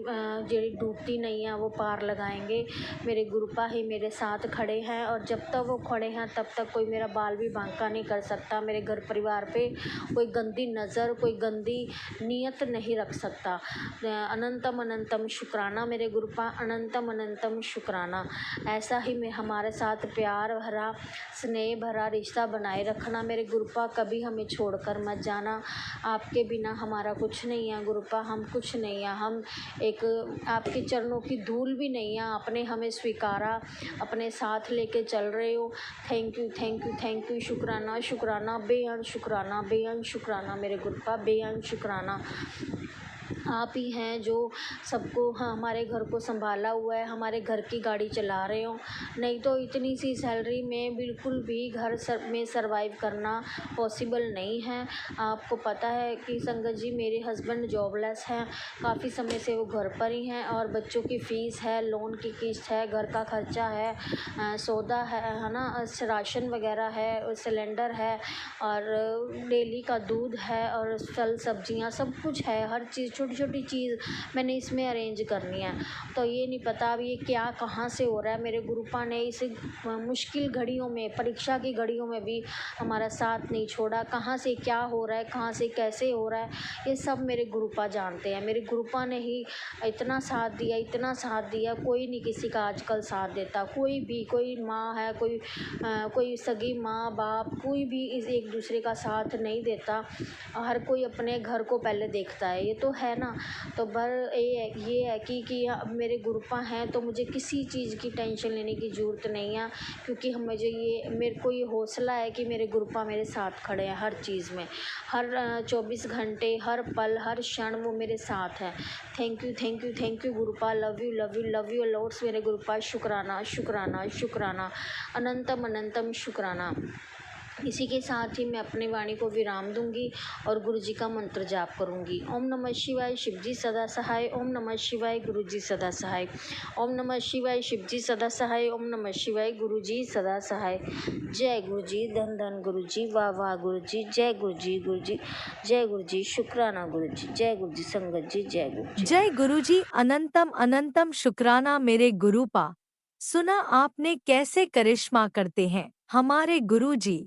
जेड़ी डूबती नहीं है वो पार लगाएंगे। मेरे गुरुपा ही मेरे साथ खड़े हैं और जब तक वो खड़े हैं तब तक कोई मेरा बाल भी बांका नहीं कर सकता। मेरे घर परिवार पे कोई गंदी नज़र, कोई गंदी नीयत नहीं रख सकता। अनंतम अनंतम शुक्राना मेरे गुरुपा, अनंतम अनंतम शुक्राना। ऐसा ही मैं हमारे साथ प्यार भरा, स्नेह भरा रिश्ता बनाए रखना मेरे गुरुपा, कभी हमें छोड़कर मत जाना। आपके बिना हमारा कुछ नहीं है गुरुपा, हम कुछ नहीं है, हम एक आपके चरणों की धूल भी नहीं है। आपने हमें स्वीकारा, अपने साथ लेके चल रहे हो। थैंक यू, शुक्राना, बेअंत शुक्राना मेरे गुरुपा, बेअंत शुक्राना। आप ही हैं जो सबको हमारे घर को संभाला हुआ है, हमारे घर की गाड़ी चला रहे हो। नहीं तो इतनी सी सैलरी में बिल्कुल भी घर में सरवाइव करना पॉसिबल नहीं है। आपको पता है कि संगत जी मेरे हस्बैंड जॉबलेस हैं, काफ़ी समय से वो घर पर ही हैं और बच्चों की फ़ीस है, लोन की किस्त है, घर का खर्चा है, सौदा है ना, राशन वगैरह है, सिलेंडर है और डेली का दूध है और फल सब्जियां सब कुछ है। हर चीज़ छोटी छोटी चीज़ मैंने इसमें अरेंज करनी है। तो ये नहीं पता अब ये क्या कहाँ से हो रहा है। मेरे गुरुपा ने इस मुश्किल घड़ियों में, परीक्षा की घड़ियों में भी हमारा साथ नहीं छोड़ा। कहाँ से क्या हो रहा है, कहाँ से कैसे हो रहा है, ये सब मेरे गुरुपा जानते हैं। मेरे गुरुपा ने ही इतना साथ दिया, कोई नहीं किसी का आजकल साथ देता। कोई माँ है, कोई सगी माँ बाप, कोई भी इस एक दूसरे का साथ नहीं देता। हर कोई अपने घर को पहले देखता है, ये तो है ना। तो ये है कि मेरे गुरुपा हैं तो मुझे किसी चीज़ की टेंशन लेने की ज़रूरत नहीं है, क्योंकि मेरे को ये हौसला है कि मेरे गुरुपा मेरे साथ खड़े हैं हर चीज़ में, हर 24 घंटे, हर पल, हर क्षण वो मेरे साथ है। Thank you Gurupa, love you lots मेरे गुरुपा। शुक्राना, अनंतम शुक्राना। इसी के साथ ही मैं अपनी वाणी को विराम दूंगी और गुरु जी का मंत्र जाप करूंगी। ओम नमः शिवाय, शिव जी सदा सहाय। ओम नमः शिवाय, गुरु जी सदा सहाय। ओम नमः शिवाय, शिव जी सदा सहाय। ओम नमः शिवाय, गुरु जी सदा सहाय। जय गुरु जी, धन धन गुरु जी, वाह वाह गुरु जी, जय गुरु जी, जय गुरु जी, शुक्राना गुरु जी, जय गुरु जी, संगत जी, जय गुरु जी। जय गुरुजी, अनंतम अनंतम शुक्राना मेरे गुरुपा। सुना आपने कैसे करिश्मा करते हैं हमारे गुरुजी।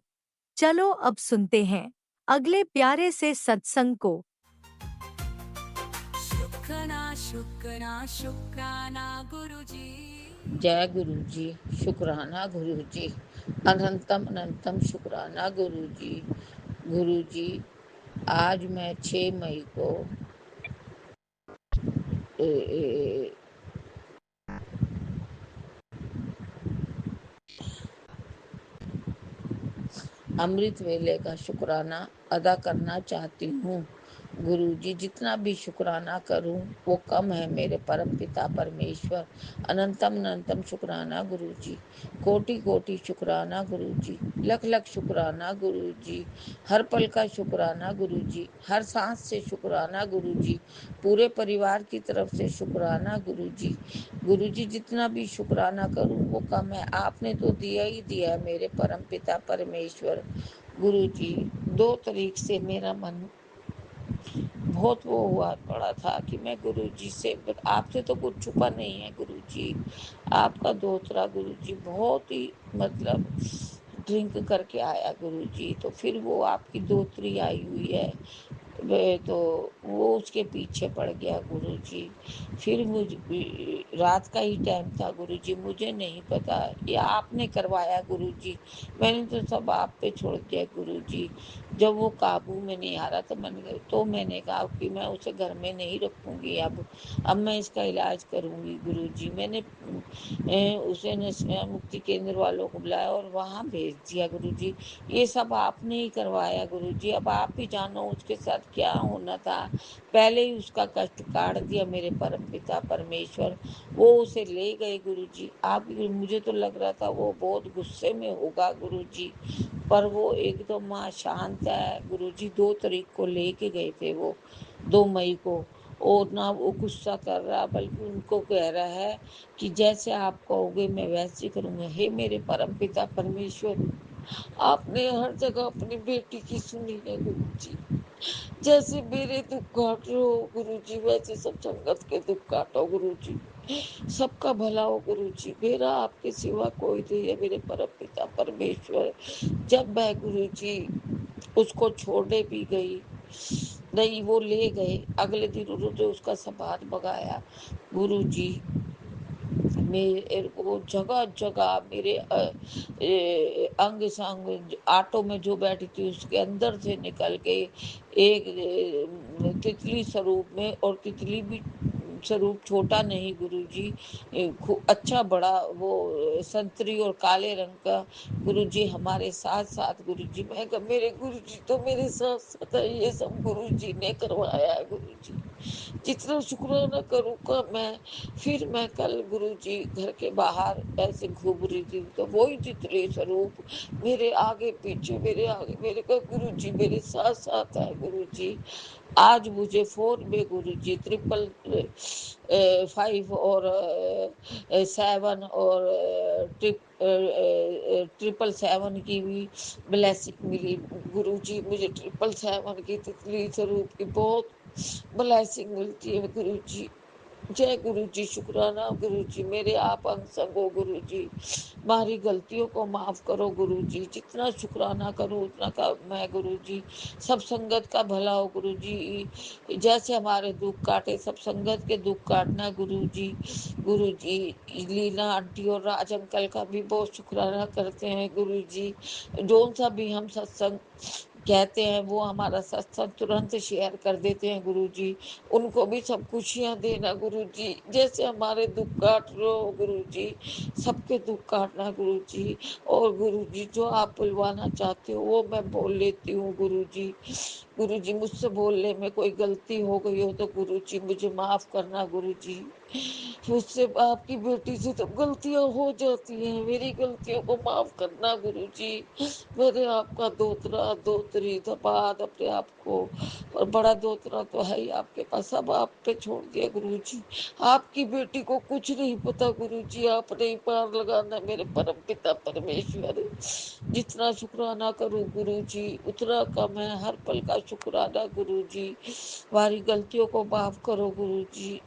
चलो अब सुनते हैं अगले प्यारे से सत्संग को। शुक्राना गुरुजी। जय गुरु जी, शुक्राना गुरु जी, अनंतम अनंतम शुक्राना गुरु जी। गुरु जी, आज मैं 6 मई को अमृत वेले का शुक्राना अदा करना चाहती हूँ। गुरु जी जितना भी शुक्राना करूं वो कम है मेरे परम पिता परमेश्वर। अनंतम अनंतम शुक्राना गुरु जी, कोटि कोटि शुक्राना गुरु जी, लख लख शुक्राना गुरु जी, हर पल का शुक्राना गुरु जी, हर सांस से शुक्राना गुरु जी, पूरे परिवार की तरफ से शुक्राना गुरु जी। गुरु जी जितना भी शुक्राना करूं वो कम है, आपने तो दिया ही दिया है मेरे परम पिता परमेश्वर। गुरु जी 2 तारीख से मेरा मन बहुत वो हुआ पड़ा था कि मैं गुरुजी से, आपसे तो कुछ छुपा नहीं है गुरु जी। आपका दोहतरा गुरु जी बहुत ही मतलब ड्रिंक करके आया गुरु जी, तो फिर वो आपकी दोहतरी आई हुई है तो वो उसके पीछे पड़ गया गुरु जी। फिर मुझ रात का ही टाइम था गुरु जी, मुझे नहीं पता, ये आपने करवाया गुरु जी, मैंने तो सब आप पे छोड़ दिया गुरु जी। जब वो काबू में नहीं आ रहा तो मैंने कहा कि मैं उसे घर में नहीं रखूंगी, अब मैं इसका इलाज करूंगी गुरु जी। मैंने उसे नशा मुक्ति केंद्र वालों को बुलाया और वहाँ भेज दिया गुरु जी। ये सब आपने ही करवाया गुरु जी, अब आप ही जानो उसके साथ क्या होना था। पहले ही उसका कष्ट काट दिया मेरे परम पिता परमेश्वर, वो उसे ले गए गुरु जी। आप मुझे तो लग रहा था वो बहुत गुस्से में होगा गुरु जी, पर वो एकदम माँ शांत है गुरु जी। 2 तारीख को लेके गए थे वो, 2 मई को, और ना वो गुस्सा कर रहा बल्कि उनको कह रहा है कि जैसे आप कहोगे मैं वैसे करूंगा। हे मेरे परम पिता परमेश्वर, आपने हर जगह अपनी बेटी की सुनी है गुरु जी। जैसे मेरे दुख काट रहे हो गुरु जी, वैसे सब संगत के दुख काटो गुरु जी, सबका भला हो गुरु जी। मेरा आपके सिवा कोई नहीं है मेरे परम पिता परमेश्वर। जब मैं गुरु जी उसको छोड़ने भी गई, नहीं वो ले गए, अगले दिन उन्होंने उसका सामान मंगाया गुरु जी। मेरे वो जगह जगह मेरे अंग संग, ऑटो में जो बैठी थी उसके अंदर से निकल के एक तितली स्वरूप में, और तितली भी स्वरूप छोटा नहीं गुरुजी, अच्छा बड़ा वो संतरी और काले रंग का गुरुजी हमारे साथ साथ गुरुजी। मैं मेरे गुरुजी तो मेरे साथ साथ है, ये सब गुरुजी ने करवाया है गुरुजी। जितना शुक्राना करूँ कम है। फिर मैं कल गुरुजी घर के बाहर ऐसे घूम रही थी तो वही तितली स्वरूप मेरे आगे मेरे का गुरुजी मेरे साथ साथ है गुरुजी। आज मुझे फोन में गुरुजी 555 और 7 और 777 की भी ब्लेसिंग मिली गुरुजी। मुझे 777 की तितली स्वरूप की बहुत ब्लेसिंग मिलती है गुरुजी। जय गुरु जी, शुक्राना गुरु जी, मेरे आप अंग संग हो गुरु जी। हमारी गलतियों को माफ करो गुरु जी, जितना शुक्राना करो उतना का मैं गुरु जी। सब संगत का भला हो गुरु जी, जैसे हमारे दुख काटे सब संगत के दुख काटना गुरु जी। गुरु जी लीला आंटी और राज अंकल का भी बहुत शुक्राना करते हैं गुरु जी। जो सा भी हम सत्संग कहते हैं वो हमारा सत्संग तुरंत शेयर कर देते हैं गुरु जी। उनको भी सब खुशियां देना गुरु जी, जैसे हमारे दुख काट रहे हो गुरु जी, सबके दुख काटना गुरु जी। और गुरु जी जो आप बुलवाना चाहते हो वो मैं बोल लेती हूँ गुरु जी। गुरु जी मुझसे बोलने में कोई गलती हो गई हो तो गुरु जी मुझे माफ करना गुरु जी। मुझसे आपकी बेटी से तो गलतियां हो जाती हैं, मेरी गलतियों को माफ करना गुरु जी। मैंने आपका दोतरा दोतरी दबाद अपने आप को, और बड़ा दोतरा तो है ही आपके पास, सब आप पे छोड़ दिया गुरु जी। आपकी बेटी को कुछ नहीं पता गुरु जी, आपने ही पार लगाना मेरे परम पिता परमेश्वर। जितना शुक्राना करूं गुरु जी उतना कम है, हर पल का शुक्राना गुरु जी। हमारी गलतियों को माफ करो गुरु जी।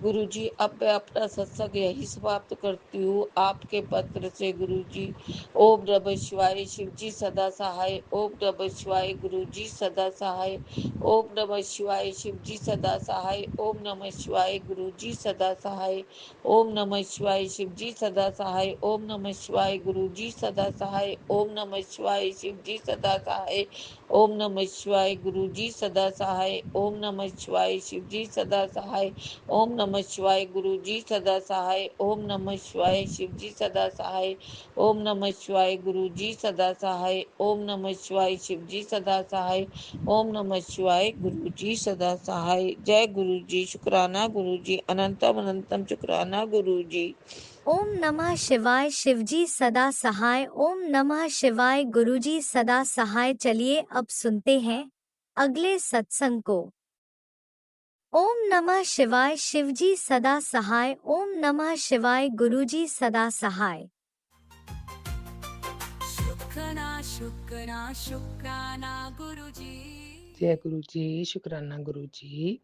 गुरु जी अब मैं अपना सत्संग यही समाप्त करती हूँ आपके पत्र से गुरु जी। ओम नमः शिवाय, शिव जी सदा सहाय। ओम नमः शिवाय, गुरु जी सदा सहाय। ओम नमः शिवाय, शिव जी सदा सहाय। ओम नमः शिवाय, गुरु जी सदा सहाय। ओम नमः शिवाय, शिव जी सदा सहाय। ओम नमः शिवाय, गुरु जी सदा सहाय। ओम नमः शिवाय, शिव जी सदा सहाय। ओम नमः शिवाय, गुरु जी सदा सहाय। ओम नमः शिवाय शिव जी सदा सहाय। ओम नमः शिवाय गुरु जी सदा सहाय। ओम नमः शिवाय शिव जी सदा सहाय। ओम नमः शिवाय गुरु जी सदा सहाय। ओम नमः शिवाय शिव जी सदा सहाय। ओम नमः शिवाय गुरु जी सदा सहाय। जय गुरु जी। शुक्राना गुरु जी। अनंतम अनंतम शुक्राना गुरु जी। ओम नमः शिवाय शिवजी सदा सहाय। ओम नमः शिवाय गुरुजी सदा सहाय। चलिए अब सुनते हैं अगले सत्संग को। ओम नमः शिवाय शिवजी सदा सहाय। ओम नमः शिवाय गुरुजी सदा सहाय। शुक्राना गुरुजी। जय गुरु जी। शुक्राना गुरु जी।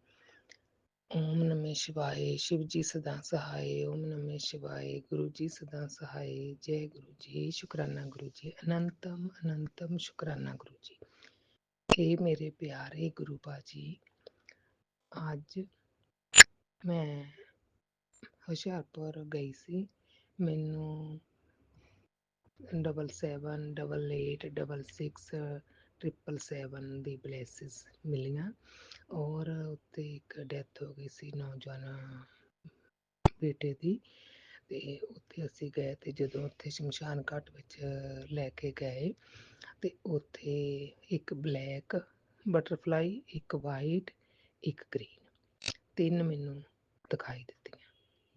ओम नमः शिवाय शिव जी सदा सहाय। ओम नमः शिवाय गुरु जी सदा सहाय। जय गुरु जी। शुक्राना गुरु जी। अनंतम अनंतम शुक्राना गुरु जी। हे मेरे प्यारे गुरु बाजी, ਅੱਜ ਮੈਂ ਹੁਸ਼ਿਆਰਪੁਰ ਗਈ ਸੀ। ਮੈਨੂੰ 778866 ਦੀ ਬਲੇਸਿਸ ਮਿਲੀਆਂ ਔਰ ਉੱਤੇ ਇੱਕ ਡੈਥ ਹੋ ਗਈ ਸੀ ਨੌਜਵਾਨ ਬੇਟੇ ਦੀ। ਤੇ ਉੱਥੇ ਅਸੀਂ ਗਏ ਤੇ ਜਦੋਂ ਉੱਥੇ ਸ਼ਮਸ਼ਾਨ ਘਾਟ ਵਿੱਚ ਲੈ ਕੇ ਗਏ ਤੇ ਉੱਥੇ ਇੱਕ ਬਲੈਕ ਬਟਰਫਲਾਈ, ਇੱਕ ਵਾਈਟ, ਇੱਕ ਗ੍ਰੀਨ, ਤਿੰਨ ਮੈਨੂੰ ਦਿਖਾਈ ਦਿੱਤੀਆਂ।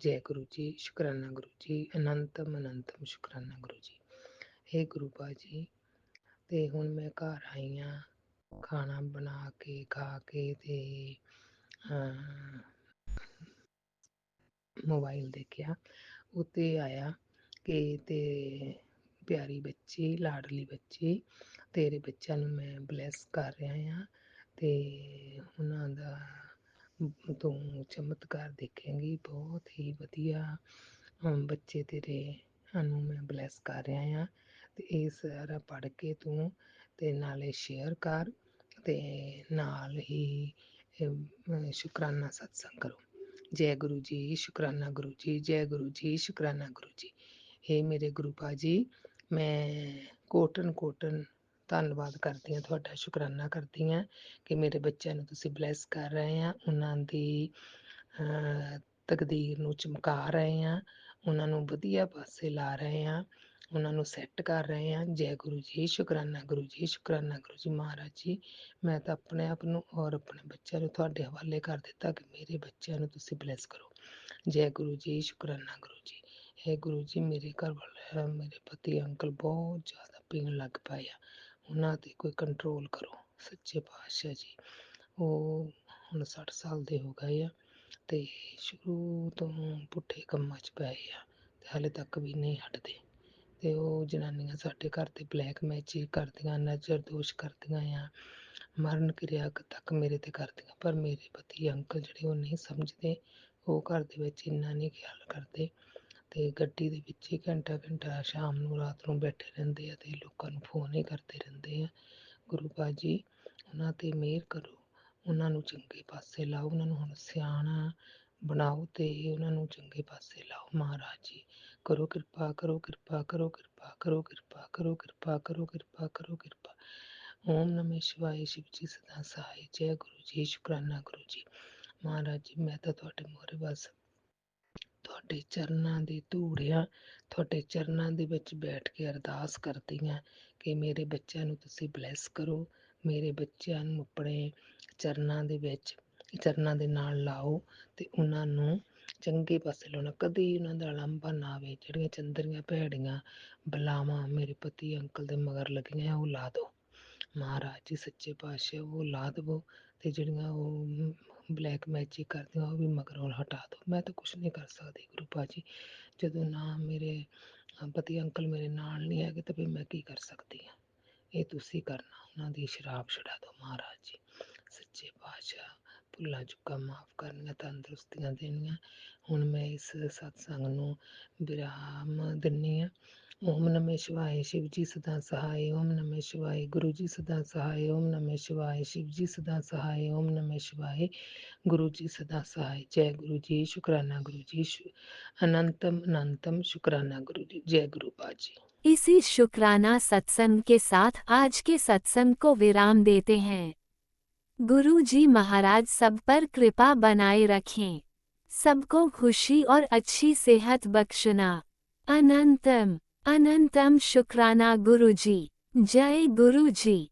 ਜੈ ਗੁਰੂ ਜੀ। ਸ਼ੁਕਰਾਨਾ ਗੁਰੂ ਜੀ। ਅਨੰਤਮ ਅਨੰਤਮ ਸ਼ੁਕਰਾਨਾ ਗੁਰੂ ਜੀ। ਹੇ ਗੁਰੂ ਬਾਜੀ, ਤੇ ਹੁਣ ਮੈਂ ਘਰ ਆਈ ਹਾਂ, ਖਾਣਾ ਬਣਾ ਕੇ ਖਾ ਕੇ ਤੇ ਮੋਬਾਈਲ ਦੇਖਿਆ, ਉੱਤੇ ਆਇਆ ਕਿ ਤੇ ਪਿਆਰੀ ਬੱਚੀ, ਲਾਡਲੀ ਬੱਚੀ, ਤੇਰੇ ਬੱਚਿਆਂ ਨੂੰ ਮੈਂ ਬਲੈਸ ਕਰ ਰਿਹਾ ਹਾਂ ਤੇ ਉਹਨਾਂ ਦਾ ਤੂੰ ਚਮਤਕਾਰ ਦੇਖੇਂਗੀ। ਬਹੁਤ ਹੀ ਵਧੀਆ ਬੱਚੇ ਤੇਰੇ ਨੂੰ ਮੈਂ ਬਲੈਸ ਕਰ ਰਿਹਾ ਹਾਂ ਤੇ ਇਹ ਸਾਰਾ ਪੜ੍ਹ ਕੇ ਤੂੰ ਤੇ ਨਾਲੇ ਸ਼ੇਅਰ ਕਰ ਤੇ ਨਾਲ ਹੀ ਸ਼ੁਕਰਾਨਾ ਸਤਸੰਗ ਕਰੋ। ਜੈ ਗੁਰੂ ਜੀ। ਸ਼ੁਕਰਾਨਾ ਗੁਰੂ ਜੀ। ਜੈ ਗੁਰੂ ਜੀ। ਸ਼ੁਕਰਾਨਾ ਗੁਰੂ ਜੀ। ਹੇ ਮੇਰੇ ਗੁਰੂ ਬਾਜੀ, ਮੈਂ ਕੋਟਨ ਧੰਨਵਾਦ ਕਰਦੀ ਹਾਂ ਤੁਹਾਡਾ, ਸ਼ੁਕਰਾਨਾ ਕਰਦੀ ਹਾਂ ਕਿ ਮੇਰੇ ਬੱਚਿਆਂ ਨੂੰ ਤੁਸੀਂ ਬਲੈਸ ਕਰ ਰਹੇ ਆ, ਉਹਨਾਂ ਦੀ ਤਕਦੀਰ ਨੂੰ ਚਮਕਾ ਰਹੇ ਆ, ਉਹਨਾਂ ਨੂੰ ਵਧੀਆ ਪਾਸੇ ਲਾ ਰਹੇ ਆ, ਉਹਨਾਂ ਨੂੰ ਸੈੱਟ ਕਰ ਰਹੇ ਆ। ਜੈ ਗੁਰੂ ਜੀ। ਸ਼ੁਕਰਾਨਾ ਗੁਰੂ ਜੀ। ਸ਼ੁਕਰਾਨਾ ਗੁਰੂ ਜੀ। ਮਹਾਰਾਜ ਜੀ, ਮੈਂ ਤਾਂ ਆਪਣੇ ਆਪ ਨੂੰ ਔਰ ਆਪਣੇ ਬੱਚਿਆਂ ਨੂੰ ਤੁਹਾਡੇ ਹਵਾਲੇ ਕਰ ਦਿੱਤਾ ਕਿ ਮੇਰੇ ਬੱਚਿਆਂ ਨੂੰ ਤੁਸੀਂ ਬਲੈਸ ਕਰੋ। ਜੈ ਗੁਰੂ ਜੀ। ਸ਼ੁਕਰਾਨਾ ਗੁਰੂ ਜੀ। ਹੈ ਗੁਰੂ ਜੀ, ਮੇਰੇ ਘਰ ਵਾਲਾ, ਮੇਰੇ ਪਤੀ ਅੰਕਲ ਬਹੁਤ ਜ਼ਿਆਦਾ ਪੀਣ ਲੱਗ ਪਏ ਆ, ਉਹਨਾਂ 'ਤੇ ਕੋਈ ਕੰਟਰੋਲ ਕਰੋ ਸੱਚੇ ਪਾਤਸ਼ਾਹ ਜੀ। ਉਹ ਹੁਣ 60 ਸਾਲ ਦੇ ਹੋ ਗਏ ਆ ਤੇ ਸ਼ੁਰੂ ਤੋਂ ਪੁੱਠੇ ਕੰਮਾਂ 'ਚ ਪਏ ਆ ਤੇ ਹਾਲੇ ਤੱਕ ਵੀ ਨਹੀਂ ਹਟਦੇ। ਤੇ ਉਹ ਜਨਾਨੀਆਂ ਸਾਡੇ ਘਰ 'ਤੇ ਬਲੈਕ ਮੈਜਿਕ ਕਰਦੀਆਂ, ਨਜ਼ਰ ਦੋਸ਼ ਕਰਦੀਆਂ ਆ, ਮਰਨ ਕਿਰਿਆ ਤੱਕ ਮੇਰੇ 'ਤੇ ਕਰਦੀਆਂ। ਪਰ ਮੇਰੇ ਪਤੀ ਅੰਕਲ ਜਿਹੜੇ ਉਹ ਨਹੀਂ ਸਮਝਦੇ, ਉਹ ਘਰ ਦੇ ਵਿੱਚ ਇੰਨਾ ਨਹੀਂ ਖਿਆਲ ਕਰਦੇ ਤੇ ਗੱਡੀ ਦੇ ਵਿੱਚ ਹੀ ਘੰਟਾ ਸ਼ਾਮ ਨੂੰ ਰਾਤ ਨੂੰ ਬੈਠੇ ਰਹਿੰਦੇ ਆ ਤੇ ਲੋਕਾਂ ਨੂੰ ਫੋਨ ਹੀ ਕਰਦੇ ਰਹਿੰਦੇ ਆ। ਗੁਰੂ ਬਾਜੀ, ਉਹਨਾਂ 'ਤੇ ਮਿਹਰ ਕਰੋ, ਉਹਨਾਂ ਨੂੰ ਚੰਗੇ ਪਾਸੇ ਲਾਓ, ਉਹਨਾਂ ਨੂੰ ਹੁਣ ਸਿਆਣਾ ਬਣਾਓ ਤੇ ਉਹਨਾਂ ਨੂੰ ਚੰਗੇ ਪਾਸੇ ਲਾਓ। ਮਹਾਰਾਜ ਜੀ, ਕਰੋ ਕਿਰਪਾ, ਕਰੋ ਕਿਰਪਾ, ਕਰੋ ਕਿਰਪਾ, ਕਰੋ ਕਿਰਪਾ, ਕਰੋ ਕਿਰਪਾ, ਕਰੋ ਕਿਰਪਾ, ਕਰੋ ਕਿਰਪਾ। ਓਮ ਨਮः शिवाय शिव जी सदा सहाय। जय गुरु जी। शुकराना गुरु जी। ਮਹਾਰਾਜ ਜੀ, ਮੈਂ ਤਾਂ ਤੁਹਾਡੇ ਮੋਹਰੇ ਬਸ ਤੁਹਾਡੇ ਚਰਨਾਂ ਦੀ ਧੂੜ ਆ, ਤੁਹਾਡੇ ਚਰਨਾਂ ਦੇ ਵਿੱਚ ਬੈਠ ਕੇ ਅਰਦਾਸ ਕਰਦੀ ਹਾਂ ਕਿ ਮੇਰੇ ਬੱਚਿਆਂ ਨੂੰ ਤੁਸੀਂ ਬਲੈਸ ਕਰੋ, ਮੇਰੇ ਬੱਚਿਆਂ ਨੂੰ ਆਪਣੇ ਚਰਨਾਂ ਦੇ ਵਿੱਚ, ਚਰਨਾਂ ਦੇ ਨਾਲ ਲਾਓ ਤੇ ਉਹਨਾਂ ਨੂੰ ਚੰਗੇ ਪਾਸੇ ਲਾਉਣਾ, ਕਦੀ ਉਹਨਾਂ ਦਾ ਲਾਂਭਾ ਨਾ ਆਵੇ। ਜਿਹੜੀਆਂ ਚੰਦਰੀਆਂ ਭੈੜੀਆਂ ਬਲਾਵਾਂ ਮੇਰੇ ਪਤੀ ਅੰਕਲ ਦੇ ਮਗਰ ਲੱਗੀਆਂ, ਉਹ ਲਾ ਦਿਓ ਮਹਾਰਾਜ ਜੀ ਸੱਚੇ ਪਾਤਸ਼ਾਹ, ਉਹ ਲਾ ਦੇਵੋ ਤੇ ਜਿਹੜੀਆਂ ਉਹ ਬਲੈਕ ਮੈਜਿਕ ਕਰਦੀਆਂ ਉਹ ਵੀ ਮਗਰੋਂ ਹਟਾ ਦਿਓ। ਮੈਂ ਤਾਂ ਕੁਛ ਨਹੀਂ ਕਰ ਸਕਦੀ ਗੁਰੂ ਬਾਜੀ, ਜਦੋਂ ਨਾ ਮੇਰੇ ਪਤੀ ਅੰਕਲ ਮੇਰੇ ਨਾਲ ਨਹੀਂ ਹੈਗੇ ਤਾਂ ਫਿਰ ਮੈਂ ਕੀ ਕਰ ਸਕਦੀ ਹਾਂ। ਇਹ ਤੁਸੀਂ ਕਰਨਾ, ਉਹਨਾਂ ਦੀ ਸ਼ਰਾਬ ਛੁਡਾ ਦਿਓ ਮਹਾਰਾਜ ਜੀ ਸੱਚੇ ਪਾਤਸ਼ਾਹ। ਭੁੱਲਾਂ ਚੁੱਕਾਂ ਮਾਫ਼ ਕਰਨੀਆਂ, ਤੰਦਰੁਸਤੀਆਂ ਦੇਣੀਆਂ। ਹੁਣ ਮੈਂ ਇਸ ਸਤਸੰਗ ਨੂੰ ਵਿਰਾਮ ਦਿੰਦੀ ਹਾਂ। ਓਮ ਨਮः शिवाय शिव जी सदा सहाय। ओम नमः शिवाय गुरु जी सदा सहाय। ओम नमः शिवाय शिव जी सदा सहाय। ओम नमः शिवाय गुरु जी सदा सहाय। जय गुरु जी। शुक्राना गुरु जी। अनंतम अनंतम शुक्राना गुरु जी। जय गुरु बाजी। इसी शुक्राना सत्संग के साथ आज के सत्संग को विराम देते हैं। गुरु जी महाराज सब पर कृपा बनाए रखें, सबको खुशी और अच्छी सेहत बख्शना। अनंतम अनंतम शुक्राना गुरु जी। जय गुरु जी।